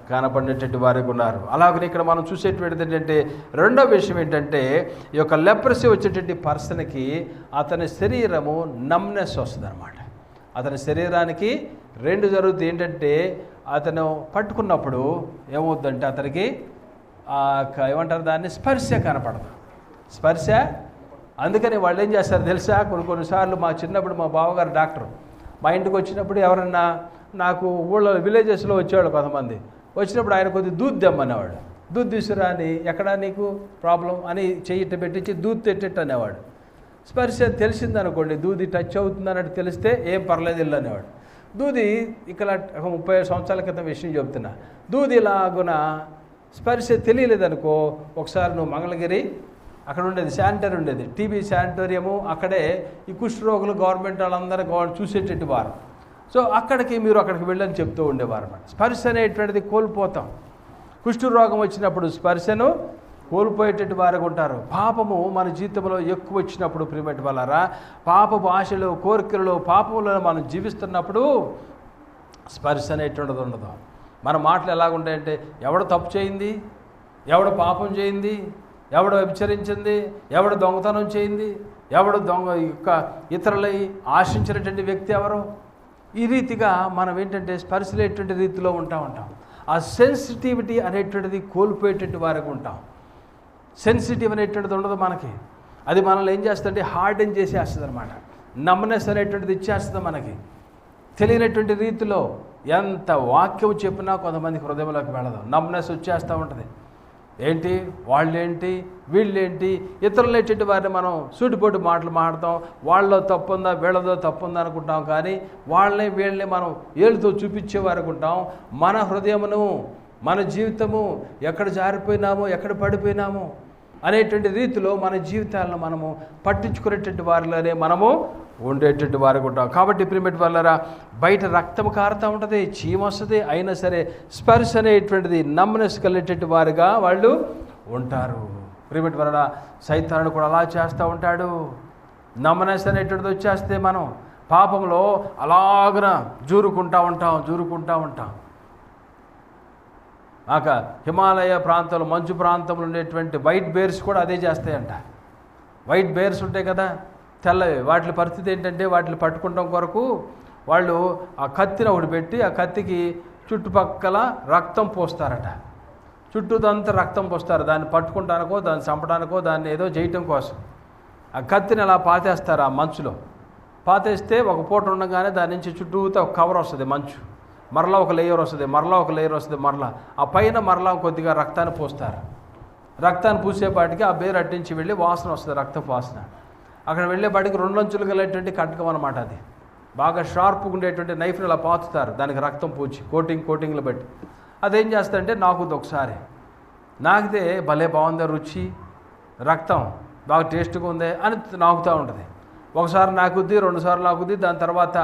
కనపడినటువంటి వారికి ఉన్నారు. అలాగనే ఇక్కడ మనం చూసేటువంటిది ఏంటంటే, రెండో విషయం ఏంటంటే, ఈ యొక్క లెప్రసీ వచ్చేటువంటి పర్సన్కి అతని శరీరము నమ్నెస్ వస్తుంది అనమాట. అతని శరీరానికి 2 జరుగుతుంది. ఏంటంటే, అతను పట్టుకున్నప్పుడు ఏమవుద్దంటే అతనికి ఏమంటారు దాన్ని, స్పర్శ కనపడదు. స్పర్శ. అందుకని వాళ్ళు ఏం చేస్తారు తెలుసా, కొన్నిసార్లు మా చిన్నప్పుడు మా బావగారు డాక్టర్ మా ఇంటికి వచ్చినప్పుడు ఎవరన్నా నాకు ఊళ్ళో విలేజెస్లో వచ్చేవాళ్ళు కొంతమంది వచ్చినప్పుడు ఆయన కొద్దిగా దూద్ తెమ్మనేవాడు. దూద్ తీసుకురా అని, ఎక్కడా నీకు ప్రాబ్లం అని చెయ్యిట్ట పెట్టించి దూద్ తెట్టెట్టు అనేవాడు. స్పర్శ తెలిసిందనుకోండి, దూది టచ్ అవుతుంది అన్నట్టు తెలిస్తే ఏం పర్లేదు ఇల్లు అనేవాడు. దూది ఇక్కడ 30 సంవత్సరాల క్రితం విషయం చెప్తున్నా. దూది ఇలాగున స్పర్శ తెలియలేదనుకో, ఒకసారి నువ్వు మంగళగిరి అక్కడ ఉండేది శానిటరీ ఉండేది, టీబీ శానిటోరియము, అక్కడే ఈ కుష్ఠరోగులు గవర్నమెంట్ వాళ్ళందరూ చూసేటట్టు వారు. సో అక్కడికి వెళ్ళని చెప్తూ ఉండేవారు అన్నమాట. స్పర్శ అనేటువంటిది కోల్పోతాం. కుష్ఠరోగం వచ్చినప్పుడు స్పర్శను కోల్పోయేటట్టు వారుగా ఉంటారు. పాపము మన జీవితంలో ఎక్కువ వచ్చినప్పుడు ప్రియమైన వాళ్ళారా, పాపపు ఆశలు, కోరికలు, పాపములను మనం జీవిస్తున్నప్పుడు స్పర్శ అనేటువంటిది ఉండదు. మన మాటలు ఎలాగుంటాయంటే, ఎవడు తప్పు చేయింది, ఎవడు పాపం చేయింది, ఎవడు వ్యభిచరించింది, ఎవడు దొంగతనం చేయింది, ఎవడు ఇతరులై ఆశించినటువంటి వ్యక్తి ఎవరు, ఈ రీతిగా మనం ఏంటంటే స్పర్శలేటువంటి రీతిలో ఉంటాం. ఆ సెన్సిటివిటీ అనేటువంటిది కోల్పోయేటువంటి వారికి ఉంటాం. సెన్సిటివ్ అనేటువంటిది ఉండదు మనకి. అది మనల్ని ఏం చేస్తుందంటే హార్డెన్ చేసేస్తుంది అనమాట. నమ్నెస్ అనేటువంటిది ఇచ్చేస్తుంది మనకి. తెలియనటువంటి రీతిలో ఎంత వాక్యం చెప్పినా కొంతమందికి హృదయంలోకి వెళ్ళదు. నమ్నెస్ వచ్చేస్తూ ఉంటుంది. ఏంటి వాళ్ళేంటి వీళ్ళేంటి, ఇతరులు ఏంటి వారిని మనం సూటిపోటు మాటలు మాడతాం. వాళ్ళలో తప్పుందా వీళ్ళదో తప్పుందా అనుకుంటాం. కానీ వీళ్ళని మనం ఏళ్ళతో చూపించేవారు అనుకుంటాం. మన హృదయమును, మన జీవితము ఎక్కడ జారిపోయినామో, ఎక్కడ పడిపోయినామో అనేటువంటి రీతిలో మన జీవితాలను మనము పట్టించుకునేటువంటి వారిలోనే మనము ఉండేటువంటి వారికి ఉంటాం. కాబట్టి ప్రియమైన వాళ్ళరా, బయట రక్తం కారుతూ ఉంటుంది, చీమ వస్తుంది, అయినా సరే స్పర్శ అనేటువంటిది నమ్నెస్ కలిగేటువంటి వారుగా వాళ్ళు ఉంటారు. ప్రియమైన వాళ్ళరా, సైతానుడు కూడా అలా చేస్తూ ఉంటాడు. నమ్నెస్ అనేటువంటిది వచ్చేస్తే మనం పాపంలో అలాగన జూరుకుంటూ ఉంటాం. హిమాలయ ప్రాంతంలో, మంచు ప్రాంతంలో ఉండేటువంటి వైట్ బేర్స్ కూడా అదే చేస్తాయంట. వైట్ బేర్స్ ఉంటాయి కదా, తెల్లవి, వాటి పరిస్థితి ఏంటంటే వాటిని పట్టుకుంటాం కొరకు వాళ్ళు ఆ కత్తిని ఒకటి పెట్టి ఆ కత్తికి చుట్టుపక్కల రక్తం పోస్తారట. చుట్టూదంతా రక్తం పోస్తారు, దాన్ని పట్టుకుంటానికో, దాన్ని చంపడానికో, దాన్ని ఏదో చేయటం కోసం. ఆ కత్తిని అలా పాతేస్తారు. ఆ మంచులో పాతేస్తే ఒక పూట ఉండగానే దాని నుంచి చుట్టూతో ఒక కవర్ వస్తుంది, మంచు, మరలా ఒక లేయర్ వస్తుంది, మరలా ఆ పైన మరలా కొద్దిగా రక్తాన్ని పోస్తారు. రక్తాన్ని పూసేపాటికి ఆ బేరు అట్టించి వెళ్ళి వాసన వస్తుంది, రక్తపు వాసన. అక్కడ వెళ్ళేపాటికి 2 అంచులు కలిగేటువంటి కటకం అనమాట. అది బాగా షార్ప్గా ఉండేటువంటి నైఫ్ని అలా పాతుతారు, దానికి రక్తం పూచి కోటింగ్లు బట్టి. అదేం చేస్తారంటే నాకుద్ది, ఒకసారి నాకితే భలే బాగుందా రుచి, రక్తం బాగా టేస్ట్గా ఉందే అని నాకుతూ ఉంటుంది. ఒకసారి నాకుద్ది, 2 సార్లు నాకుద్ది, దాని తర్వాత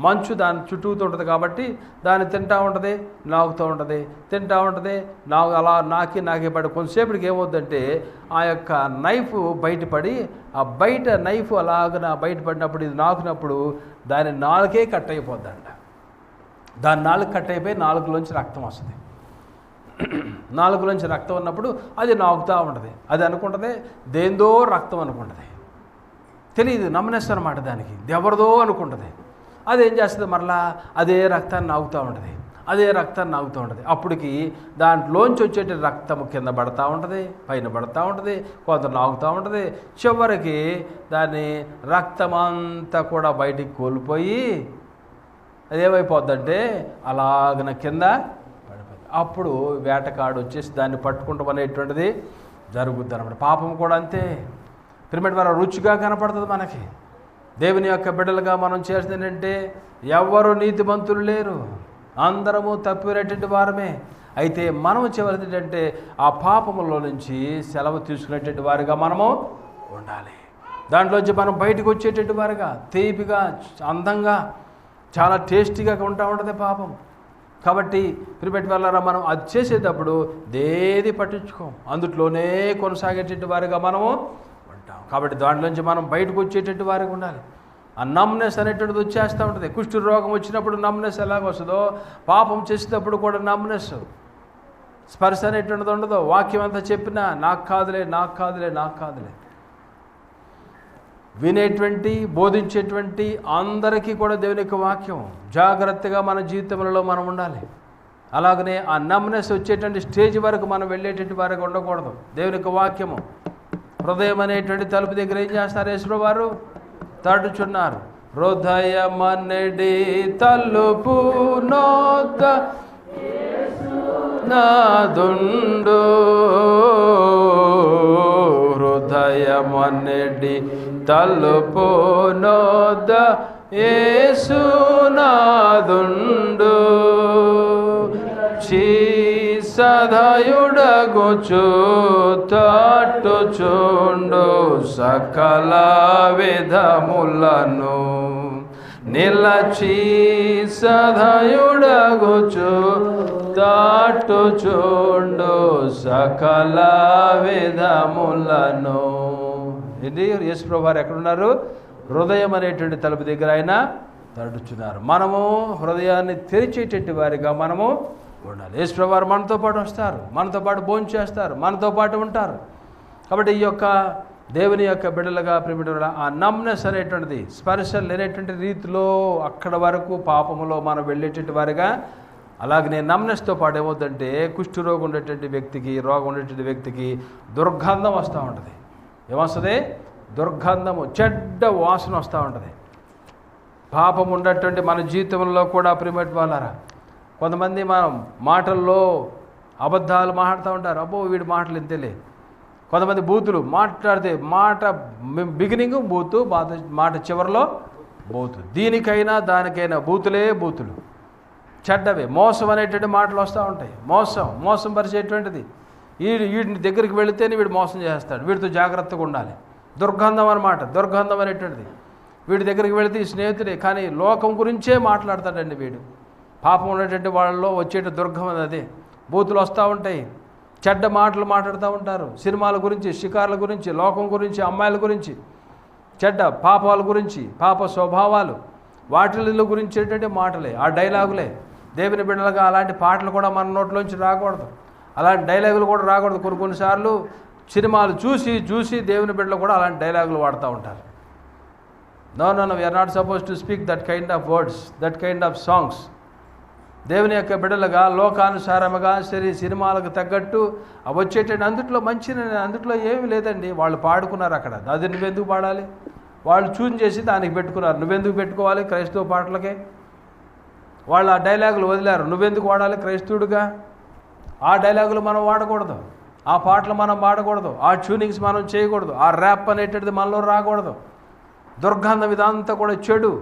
మంచు దాని చుట్టూతూ ఉంటుంది కాబట్టి దాన్ని తింటూ ఉంటుంది, నాకుతూ ఉంటుంది, తింటూ ఉంటుంది, అలా నాకే పడి కొంతసేపటికి ఏమవుద్దంటే ఆ యొక్క నైఫ్ బయటపడి ఆ బయట నైఫ్ అలాగ బయటపడినప్పుడు ఇది నాకునప్పుడు దాని నాలుకే కట్ అయిపోద్దంట. దాని నాలుగు కట్ అయిపోయి నాలుగులోంచి రక్తం వస్తుంది. నాలుగులోంచి రక్తం ఉన్నప్పుడు అది నాకుతూ ఉంటుంది. అది అనుకుంటుంది దేందో రక్తం అనుకుంటుంది, తెలియదు, నమ్మనేస్ అనమాట దానికి, ఎవరిదో అనుకుంటుంది. అది ఏం చేస్తుంది, మరలా అదే రక్తాన్ని నాగుతూ ఉంటుంది, అదే రక్తాన్ని నాగుతూ ఉంటుంది. అప్పటికి దాంట్లోంచి వచ్చేటి రక్తము కింద పడతా ఉంటుంది, పైన పడతా ఉంటుంది, కొంత నాగుతూ ఉంటుంది. చివరికి దాని రక్తమంతా కూడా బయటికి కోల్పోయి అదేమైపోద్దంటే అలాగన కింద పడిపోతుంది. అప్పుడు వేటకాడు వచ్చేసి దాన్ని పట్టుకుంటాం అనేటువంటిది జరుగుద్ది అనమాట. పాపం కూడా అంతే. ప్రియమైన వారు, రుచిగా కనపడుతుంది మనకి. దేవుని యొక్క బిడ్డలుగా మనం చేసేది ఏంటంటే ఎవరు నీతిమంతులు లేరు, అందరము తప్పినటువంటి వారమే. అయితే మనం చివరిది ఏంటంటే ఆ పాపములో నుంచి సెలవు తీసుకునేటువంటి వారిగా మనము ఉండాలి. దాంట్లోంచి మనం బయటకు వచ్చేటువంటి వారిగా, తీపిగా, అందంగా, చాలా టేస్టీగా ఉంటా ఉంటుంది పాపం. కాబట్టి ప్రిపెట్టి వాళ్ళరా మనం అది చేసేటప్పుడు దేది పట్టించుకోం, అందుట్లోనే కొనసాగేటువంటి వారిగా మనము ఉంటాం. కాబట్టి దాంట్లోంచి మనం బయటకు వచ్చేటటువంటి వారికి ఉండాలి. ఆ నమ్నెస్ అనేటువంటిది వచ్చేస్తూ ఉంటుంది. కుష్ఠ రోగం వచ్చినప్పుడు నమ్నెస్ ఎలాగ వస్తుందో, పాపం చేసేటప్పుడు కూడా నమ్నెస్, స్పర్శ అనేటువంటిది ఉండదు. వాక్యం అంతా చెప్పినా నాకు కాదులే, నాకు కాదులే, నాకు కాదులే. వినేటువంటి, బోధించేటువంటి అందరికీ కూడా దేవుని యొక్క వాక్యం జాగ్రత్తగా మన జీవితంలో మనం ఉండాలి. అలాగనే ఆ నమ్నెస్ వచ్చేటువంటి స్టేజ్ వరకు మనం వెళ్ళేటువంటి వారికి ఉండకూడదు. దేవుని యొక్క వాక్యము హృదయం అనేటువంటి తలుపు దగ్గర ఏం చేస్తారు, యేసుప్రభువు వారు తడుచున్నారు. హృదయమనెడి తలుపు నోత నాదుండు, హృదయమనెడి తలుపు నోద యేసు నాదుండు, సదయుడగుచు తట్టుచుండు సకల విధములను, నిలచి సదయుడగుచు తట్టుచుండు సకల విధములను. ఇది యేసుప్రభువు వారు ఎక్కడున్నారు, హృదయం అనేటువంటి తలుపు దగ్గర ఆయన తడుచున్నారు. మనము హృదయాన్ని తెరిచేటువంటి వారిగా మనము ఉండాలి. యేసుప్రభువు వారు మనతో పాటు వస్తారు, మనతో పాటు భోజనం చేస్తారు, మనతో పాటు ఉంటారు. కాబట్టి ఈ యొక్క దేవుని యొక్క బిడ్డలుగా ప్రేమిటుల ఆ నమ్నెస్ అనేటువంటిది, స్పర్శ లేనటువంటి రీతిలో అక్కడ వరకు పాపములో మనం వెళ్ళేటువంటి వారిగా, అలాగనే నమ్నెస్తో పాటు ఏమవుతుందంటే కుష్ఠరోగం ఉండేటువంటి వ్యక్తికి, రోగం ఉండేటువంటి వ్యక్తికి దుర్గంధం వస్తూ ఉంటుంది. ఏమొస్తుంది, దుర్గంధము, చెడ్డ వాసన వస్తూ ఉంటుంది. పాపం ఉన్నటువంటి మన జీవితంలో కూడా ప్రిమేట్ వాళ్ళారా, కొంతమంది మనం మాటల్లో అబద్ధాలు మాట్లాడుతూ ఉంటారు. అబ్బో వీడి మాటలు ఇంతేలే. కొంతమంది బూతులు మాట్లాడితే మాట బిగినింగ్ బూతు, మాట చివరిలో బూతు, దీనికైనా దానికైనా బూతులే బూతులు, చెడ్డవే. మోసం అనేటువంటి మాటలు వస్తూ ఉంటాయి. మోసం పరిచేటువంటిది. వీడిని దగ్గరికి వెళితేనే వీడు మోసం చేస్తాడు, వీడితో జాగ్రత్తగా ఉండాలి. దుర్గంధం అన్నమాట, దుర్గంధం అనేటువంటిది. వీడి దగ్గరికి వెళితే ఈ స్నేహితుడే, కానీ లోకం గురించే మాట్లాడతాడండి వీడు. పాపం ఉన్నటువంటి వాళ్ళలో వచ్చేట దుర్గం అదే. బూతులు వస్తూ ఉంటాయి, చెడ్డ మాటలు మాట్లాడుతూ ఉంటారు. సినిమాల గురించి, షికార్ల గురించి, లోకం గురించి, అమ్మాయిల గురించి, చెడ్డ పాపాల గురించి, పాప స్వభావాలు, వాటిల గురించేటువంటి మాటలే, ఆ డైలాగులే. దేవుని బిడ్డలుగా అలాంటి పాటలు కూడా మన నోట్లోంచి రాకూడదు, అలాంటి డైలాగులు కూడా రాకూడదు. కొన్నిసార్లు సినిమాలు చూసి దేవుని బిడ్డలు కూడా అలాంటి డైలాగులు వాడుతూ ఉంటారు. No we're not suppose to speak that kind of words, that kind of songs. దేవుని యొక్క బిడ్డలుగా లోకానుసారముగా సినిమాలకు తగ్గట్టు వచ్చేటండి. అందుట్లో ఏమి లేదండి. వాళ్ళు పాడుకున్నారు అక్కడ, అది నువ్వెందుకు పాడాలి? వాళ్ళు చూన్ చేసి దానికి పెట్టుకున్నారు, నువ్వెందుకు పెట్టుకోవాలి? క్రైస్తవ పాటలకే వాళ్ళు ఆ డైలాగులు వదిలారు, నువ్వెందుకు వాడాలి క్రైస్తవుడిగా? ఆ డైలాగులు మనం వాడకూడదు, ఆ పాటలు మనం పాడకూడదు, ఆ ట్యూనింగ్స్ మనం చేయకూడదు, ఆ ర్యాప్ అనేటువంటిది మనలో రాకూడదు. దుర్గంధం ఇదంతా కూడా చెడు.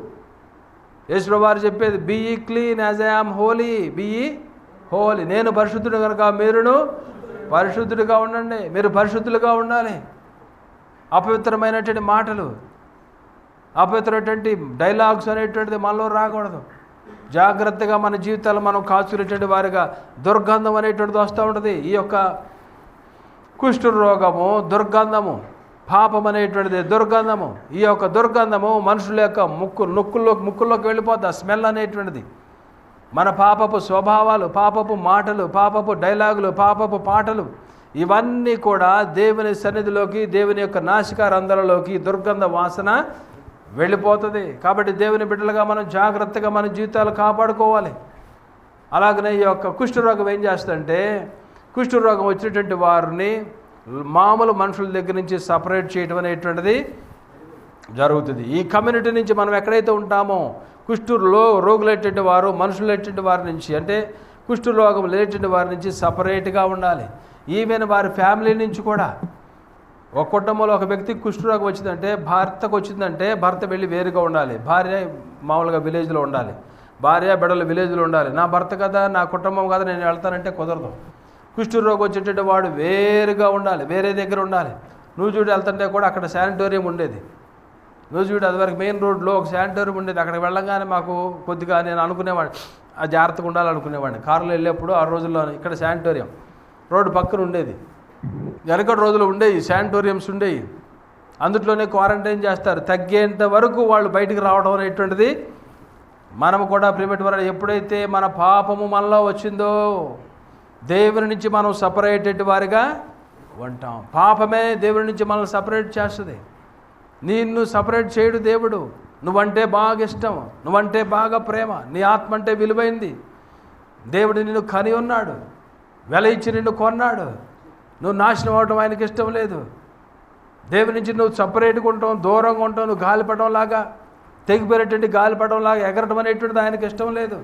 యేసుప్రభువు వారు చెప్పేది, be ye clean as I am holy, be ye holy. నేను పరిశుద్ధుడు కనుక మీరును పరిశుద్ధుడిగా ఉండండి. మీరు పరిశుద్ధులుగా ఉండాలి. అపవిత్రమైనటువంటి మాటలు, అపవిత్రమైనటువంటి డైలాగ్స్ అనేటువంటిది మనలో రాకూడదు. జాగ్రత్తగా మన జీవితాలు మనం కాచుకునేటువంటి వారిగా దుర్గంధం అనేటువంటిది వస్తూ ఉంటుంది. ఈ యొక్క కుష్ఠరోగము దుర్గంధము, పాపం అనేటువంటిది దుర్గంధము. ఈ యొక్క దుర్గంధము మనుషుల యొక్క ముక్కుల్లోకి వెళ్ళిపోద్ది. ఆ స్మెల్ అనేటువంటిది మన పాపపు స్వభావాలు, పాపపు మాటలు, పాపపు డైలాగులు, పాపపు పాటలు ఇవన్నీ కూడా దేవుని సన్నిధిలోకి, దేవుని యొక్క నాసికారంధ్రాలలోకి దుర్గంధ వాసన వెళ్ళిపోతుంది. కాబట్టి దేవుని బిడ్డలుగా మనం జాగ్రత్తగా మన జీవితాలు కాపాడుకోవాలి. అలాగనే ఈ యొక్క కుష్ఠరోగం ఏం చేస్తుందంటే, కుష్ఠరోగం వచ్చినటువంటి వారిని మామూలు మనుషుల దగ్గర నుంచి సపరేట్ చేయడం అనేటువంటిది జరుగుతుంది. ఈ కమ్యూనిటీ నుంచి మనం ఎక్కడైతే ఉంటామో రోగులైనటువంటి వారు, మనుషులైనటువంటి వారి నుంచి, అంటే కుష్ఠరోగం లేనటువంటి వారి నుంచి సపరేట్గా ఉండాలి. ఈవెన్ వారి ఫ్యామిలీ నుంచి కూడా. ఒక కుటుంబంలో ఒక వ్యక్తికి కుష్ఠరోగం వచ్చిందంటే, భర్తకు వచ్చిందంటే భర్త వెళ్ళి వేరుగా ఉండాలి, భార్య మామూలుగా విలేజ్లో ఉండాలి, భార్య బిడ్డలు విలేజ్లో ఉండాలి. నా భర్త కదా, నా కుటుంబం కదా, నేను వెళ్తానంటే కుదరదు. కుష్ఠరోగం వచ్చేటట్టు వాడు వేరుగా ఉండాలి, వేరే దగ్గర ఉండాలి. నూజివీడు వెళ్తుంటే కూడా అక్కడ శానిటోరియం ఉండేది. నూజివీడు అది వరకు మెయిన్ రోడ్లో ఒక శానిటోరియం ఉండేది. అక్కడికి వెళ్ళగానే మాకు కొద్దిగా నేను అనుకునేవాడిని, ఆ జాగ్రత్తగా ఉండాలనుకునేవాడిని. కారులో వెళ్ళేప్పుడు ఆ రోజుల్లో ఇక్కడ శానిటోరియం రోడ్డు పక్కన ఉండేది. వెనకటి రోజులు ఉండేవి, శానిటోరియంస్ ఉండేవి. అందులోనే క్వారంటైన్ చేస్తారు. తగ్గేంత వరకు వాళ్ళు బయటికి రావడం అనేటువంటిది మనము కూడా ప్రిమిటివ్. ఎప్పుడైతే మన పాపము మనలో వచ్చిందో దేవుని నుంచి మనం సపరేటెడ్ వారిగా ఉంటాం. పాపమే దేవుని నుంచి మనల్ని సపరేట్ చేస్తుంది. నిన్ను సపరేట్ చేయడు దేవుడు. నువ్వంటే బాగా ఇష్టం, నువ్వంటే బాగా ప్రేమ, నీ ఆత్మ అంటే విలువైంది. దేవుడు నిన్ను కని ఉన్నాడు, వెల ఇచ్చి నిన్ను కొన్నాడు. నువ్వు నాశనం అవడం ఆయనకి ఇష్టం లేదు. దేవుని నుంచి నువ్వు సపరేట్గా ఉంటావు, దూరంగా ఉంటావు, నువ్వు గాలిపడంలాగా, తెగిపోయేటువంటి గాలిపడంలాగా ఎగరడం అనేటువంటిది ఆయనకి ఇష్టం లేదు.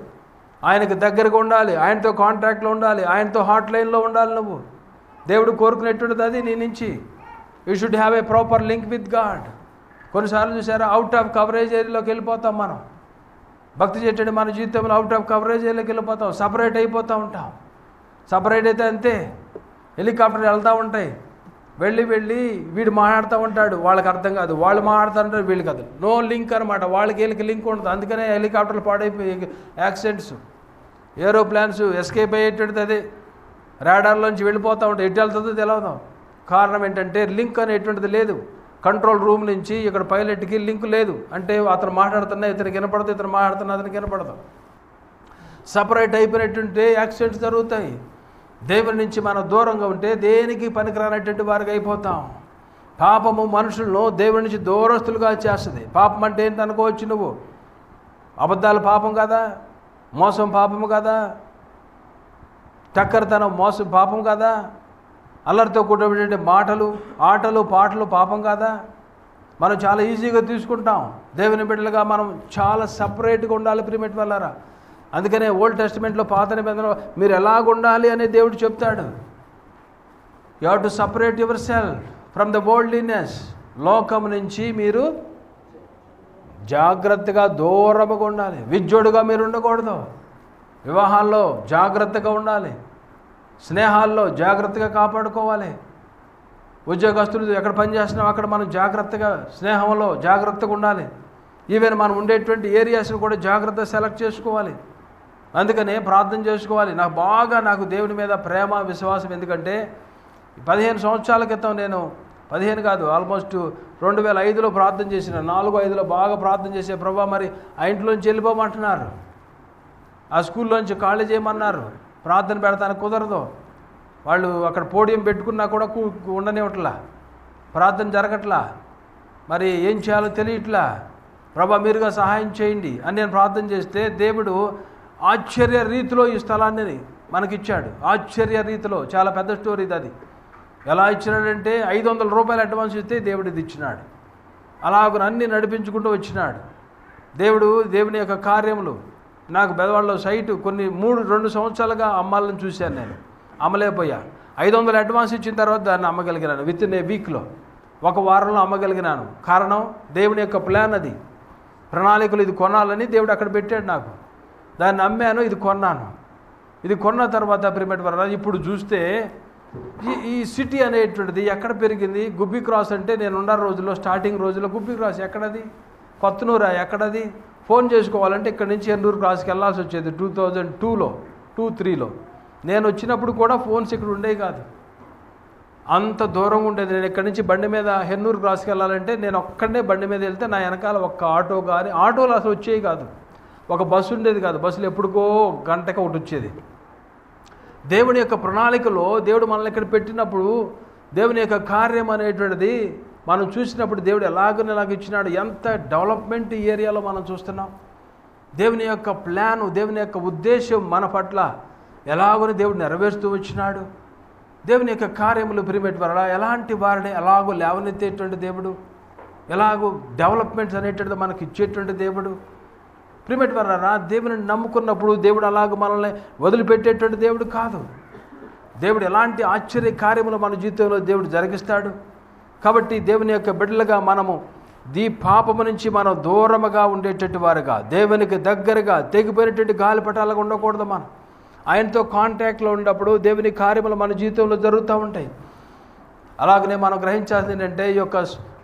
ఆయనకు దగ్గరగా ఉండాలి, ఆయనతో కాంటాక్ట్లో ఉండాలి, ఆయనతో హాట్ లైన్లో ఉండాలి. నువ్వు దేవుడు కోరుకునేటువంటిది అది నీ నుంచి. You should have a proper link with God. కొన్నిసార్లు చూసారా, అవుట్ ఆఫ్ కవరేజ్ ఏరియాలోకి వెళ్ళిపోతాం. మనం భక్తి చేయటండి మన జీవితంలో అవుట్ ఆఫ్ కవరేజ్ ఏరియాలోకి వెళ్ళిపోతాం, సపరేట్ అయిపోతూ ఉంటాం. సపరేట్ అయితే అంతే, హెలికాప్టర్ వెళ్తూ ఉంటాయి, వెళ్ళి వీడు మాట్లాడుతూ ఉంటాడు, వాళ్ళకి అర్థం కాదు, వాళ్ళు మాట్లాడుతూ ఉంటారు, వీళ్ళు కాదు. నో లింక్ అనమాట, వాళ్ళకి వీళ్ళకి లింక్ ఉంటుంది. అందుకనే హెలికాప్టర్లు పాడైపోయి యాక్సిడెంట్స్, ఏరోప్లాన్స్ ఎస్కేప్ అయ్యేటువంటిది అదే. రాడార్లోంచి వెళ్ళిపోతూ ఉంటాయి, ఎటు వెళ్తుందో తెలియదు. కారణం ఏంటంటే లింక్ అనేటువంటిది లేదు. కంట్రోల్ రూమ్ నుంచి ఇక్కడ పైలట్కి లింక్ లేదు. అంటే అతను మాట్లాడుతున్నా ఇతనికి వినపడదు, ఇతను మాట్లాడుతున్నా అతనికి వినపడదు. సపరేట్ అయిపోయినటువంటి యాక్సిడెంట్స్ జరుగుతాయి. దేవుని నుంచి మనం దూరంగా ఉంటే దేనికి పనికిరానటువంటి వారికి అయిపోతాం. పాపము మనుషులను దేవుని నుంచి దూరస్తులుగా చేస్తుంది. పాపం అంటే ఏంటి అనుకోవచ్చు నువ్వు. అబద్ధాలు పాపం కదా, మోసం పాపము కదా, టక్కరతనం మోసం పాపం కదా, అల్లరితో కూడినటువంటి మాటలు, ఆటలు, పాటలు పాపం కదా. మనం చాలా ఈజీగా తీసుకుంటాం. దేవుని బిడ్డలుగా మనం చాలా సపరేట్గా ఉండాలి ప్రిమిట్ వల్లరా. అందుకనే ఓల్డ్ టెస్టిమెంట్లో పాత నిబంధనలో మీరు ఎలాగుండాలి అని దేవుడు చెప్తాడు. You have to separate your self from the worldliness. లోకం నుంచి మీరు జాగ్రత్తగా దూరంగా ఉండాలి. విజ్జోడుగా మీరు ఉండకూడదు. వివాహాల్లో జాగ్రత్తగా ఉండాలి, స్నేహాల్లో జాగ్రత్తగా కాపాడుకోవాలి. ఉద్యోగస్తులు ఎక్కడ పనిచేస్తున్నాం అక్కడ మనం జాగ్రత్తగా స్నేహంలో జాగ్రత్తగా ఉండాలి. ఈవెన్ మనం ఉండేటువంటి ఏరియాస్ని కూడా జాగ్రత్తగా సెలెక్ట్ చేసుకోవాలి. అందుకనే ప్రార్థన చేసుకోవాలి. నాకు దేవుని మీద ప్రేమ, విశ్వాసం. ఎందుకంటే 15 సంవత్సరాల క్రితం నేను 15 కాదు, ఆల్మోస్ట్ 2005లో ప్రార్థన చేసిన, 4-5లో బాగా ప్రార్థన చేసే. ప్రభా మరి ఆ ఇంట్లోంచి వెళ్ళిపోమంటున్నారు, ఆ స్కూల్లోంచి ఖాళీ చేయమన్నారు, ప్రార్థన పెడతానికి కుదరదు. వాళ్ళు అక్కడ పోడియం పెట్టుకున్నా కూడా ఉండనివ్వట్లా, ప్రార్థన జరగట్లా. మరి ఏం చేయాలో తెలియట్లా. ప్రభా మీరుగా సహాయం చేయండి అని నేను ప్రార్థన చేస్తే దేవుడు ఆశ్చర్య రీతిలో ఈ స్థలాన్ని మనకిచ్చాడు. ఆశ్చర్య రీతిలో. చాలా పెద్ద స్టోరీ ఇది. అది ఎలా ఇచ్చినాడంటే 500 రూపాయలు అడ్వాన్స్ ఇస్తే దేవుడు ఇది ఇచ్చినాడు. అలాగ అన్నీ నడిపించుకుంటూ వచ్చినాడు దేవుడు. దేవుని యొక్క కార్యములు. నాకు బెదవాడలో సైటు 2 సంవత్సరాలుగా అమ్మాలని చూశాను. నేను అమ్మలేకపోయా. 500 అడ్వాన్స్ ఇచ్చిన తర్వాత దాన్ని అమ్మగలిగినాను. విత్ ఇన్ ఏ వీక్లో, ఒక వారంలో అమ్మగలిగినాను. కారణం దేవుని యొక్క ప్లాన్. అది ప్రణాళికలు. ఇది కొనాలని దేవుడు అక్కడ పెట్టాడు నాకు. దాన్ని అమ్మాను, ఇది కొన్నాను. ఇది కొన్న తర్వాత ప్రిమిట్ వల్ల ఇప్పుడు చూస్తే ఈ సిటీ అనేటువంటిది ఎక్కడ పెరిగింది. గుబ్బి క్రాస్ అంటే నేను ఉన్న రోజుల్లో, స్టార్టింగ్ రోజుల్లో గుబ్బి క్రాస్ ఎక్కడది? కొత్తనూరా, ఎక్కడది? ఫోన్ చేసుకోవాలంటే ఇక్కడ నుంచి ఎన్నూరు క్రాస్కి వెళ్ళాల్సి వచ్చేది 2002లో 2003లో. నేను వచ్చినప్పుడు కూడా ఫోన్స్ ఇక్కడ ఉండేవి కాదు, అంత దూరంగా ఉండేది. నేను ఇక్కడి నుంచి బండి మీద హెన్నూరు క్రాస్కి వెళ్ళాలంటే నేను ఒక్కడే బండి మీద వెళ్తే నా వెనకాల ఒక్క ఆటో కానీ, ఆటోలు అసలు వచ్చేవి కాదు, ఒక బస్సు ఉండేది కాదు, బస్సులు ఎప్పుడుకో గంటకి ఒకటి వచ్చేది. దేవుని యొక్క ప్రణాళికలో దేవుడు మనల్ని ఇక్కడ పెట్టినప్పుడు దేవుని యొక్క కార్యం అనేటువంటిది మనం చూసినప్పుడు దేవుడు ఎలాగ ఇచ్చినాడు, ఎంత డెవలప్మెంట్ ఏరియాలో మనం చూస్తున్నాం. దేవుని యొక్క ప్లాను, దేవుని యొక్క ఉద్దేశం మన పట్ల ఎలాగో దేవుడు నెరవేరుస్తూ వచ్చినాడు. దేవుని యొక్క కార్యములు ప్రిమేట్ వల్ల ఎలాంటి వారిని ఎలాగో లేవనెత్తేటువంటి దేవుడు, ఎలాగో డెవలప్మెంట్స్ అనేటువంటిది మనకి ఇచ్చేటువంటి దేవుడు. ప్రిమేట్ వల్ల దేవుని నమ్ముకున్నప్పుడు దేవుడు అలాగ మనల్ని వదిలిపెట్టేటువంటి దేవుడు కాదు. దేవుడు ఎలాంటి ఆశ్చర్య కార్యములు మన జీవితంలో దేవుడు జరిగిస్తాడు. కాబట్టి దేవుని యొక్క బిడ్డలుగా మనము పాపము నుంచి మనం దూరముగా ఉండేటట్టు వారుగా, దేవునికి దగ్గరగా, తెగిపోయినటువంటి గాలిపటాలుగా ఉండకూడదు. మనం ఆయనతో కాంటాక్ట్లో ఉన్నప్పుడు దేవుని కార్యములు మన జీవితంలో జరుగుతూ ఉంటాయి. అలాగనే మనం గ్రహించాల్సింది ఏంటంటే, ఈ యొక్క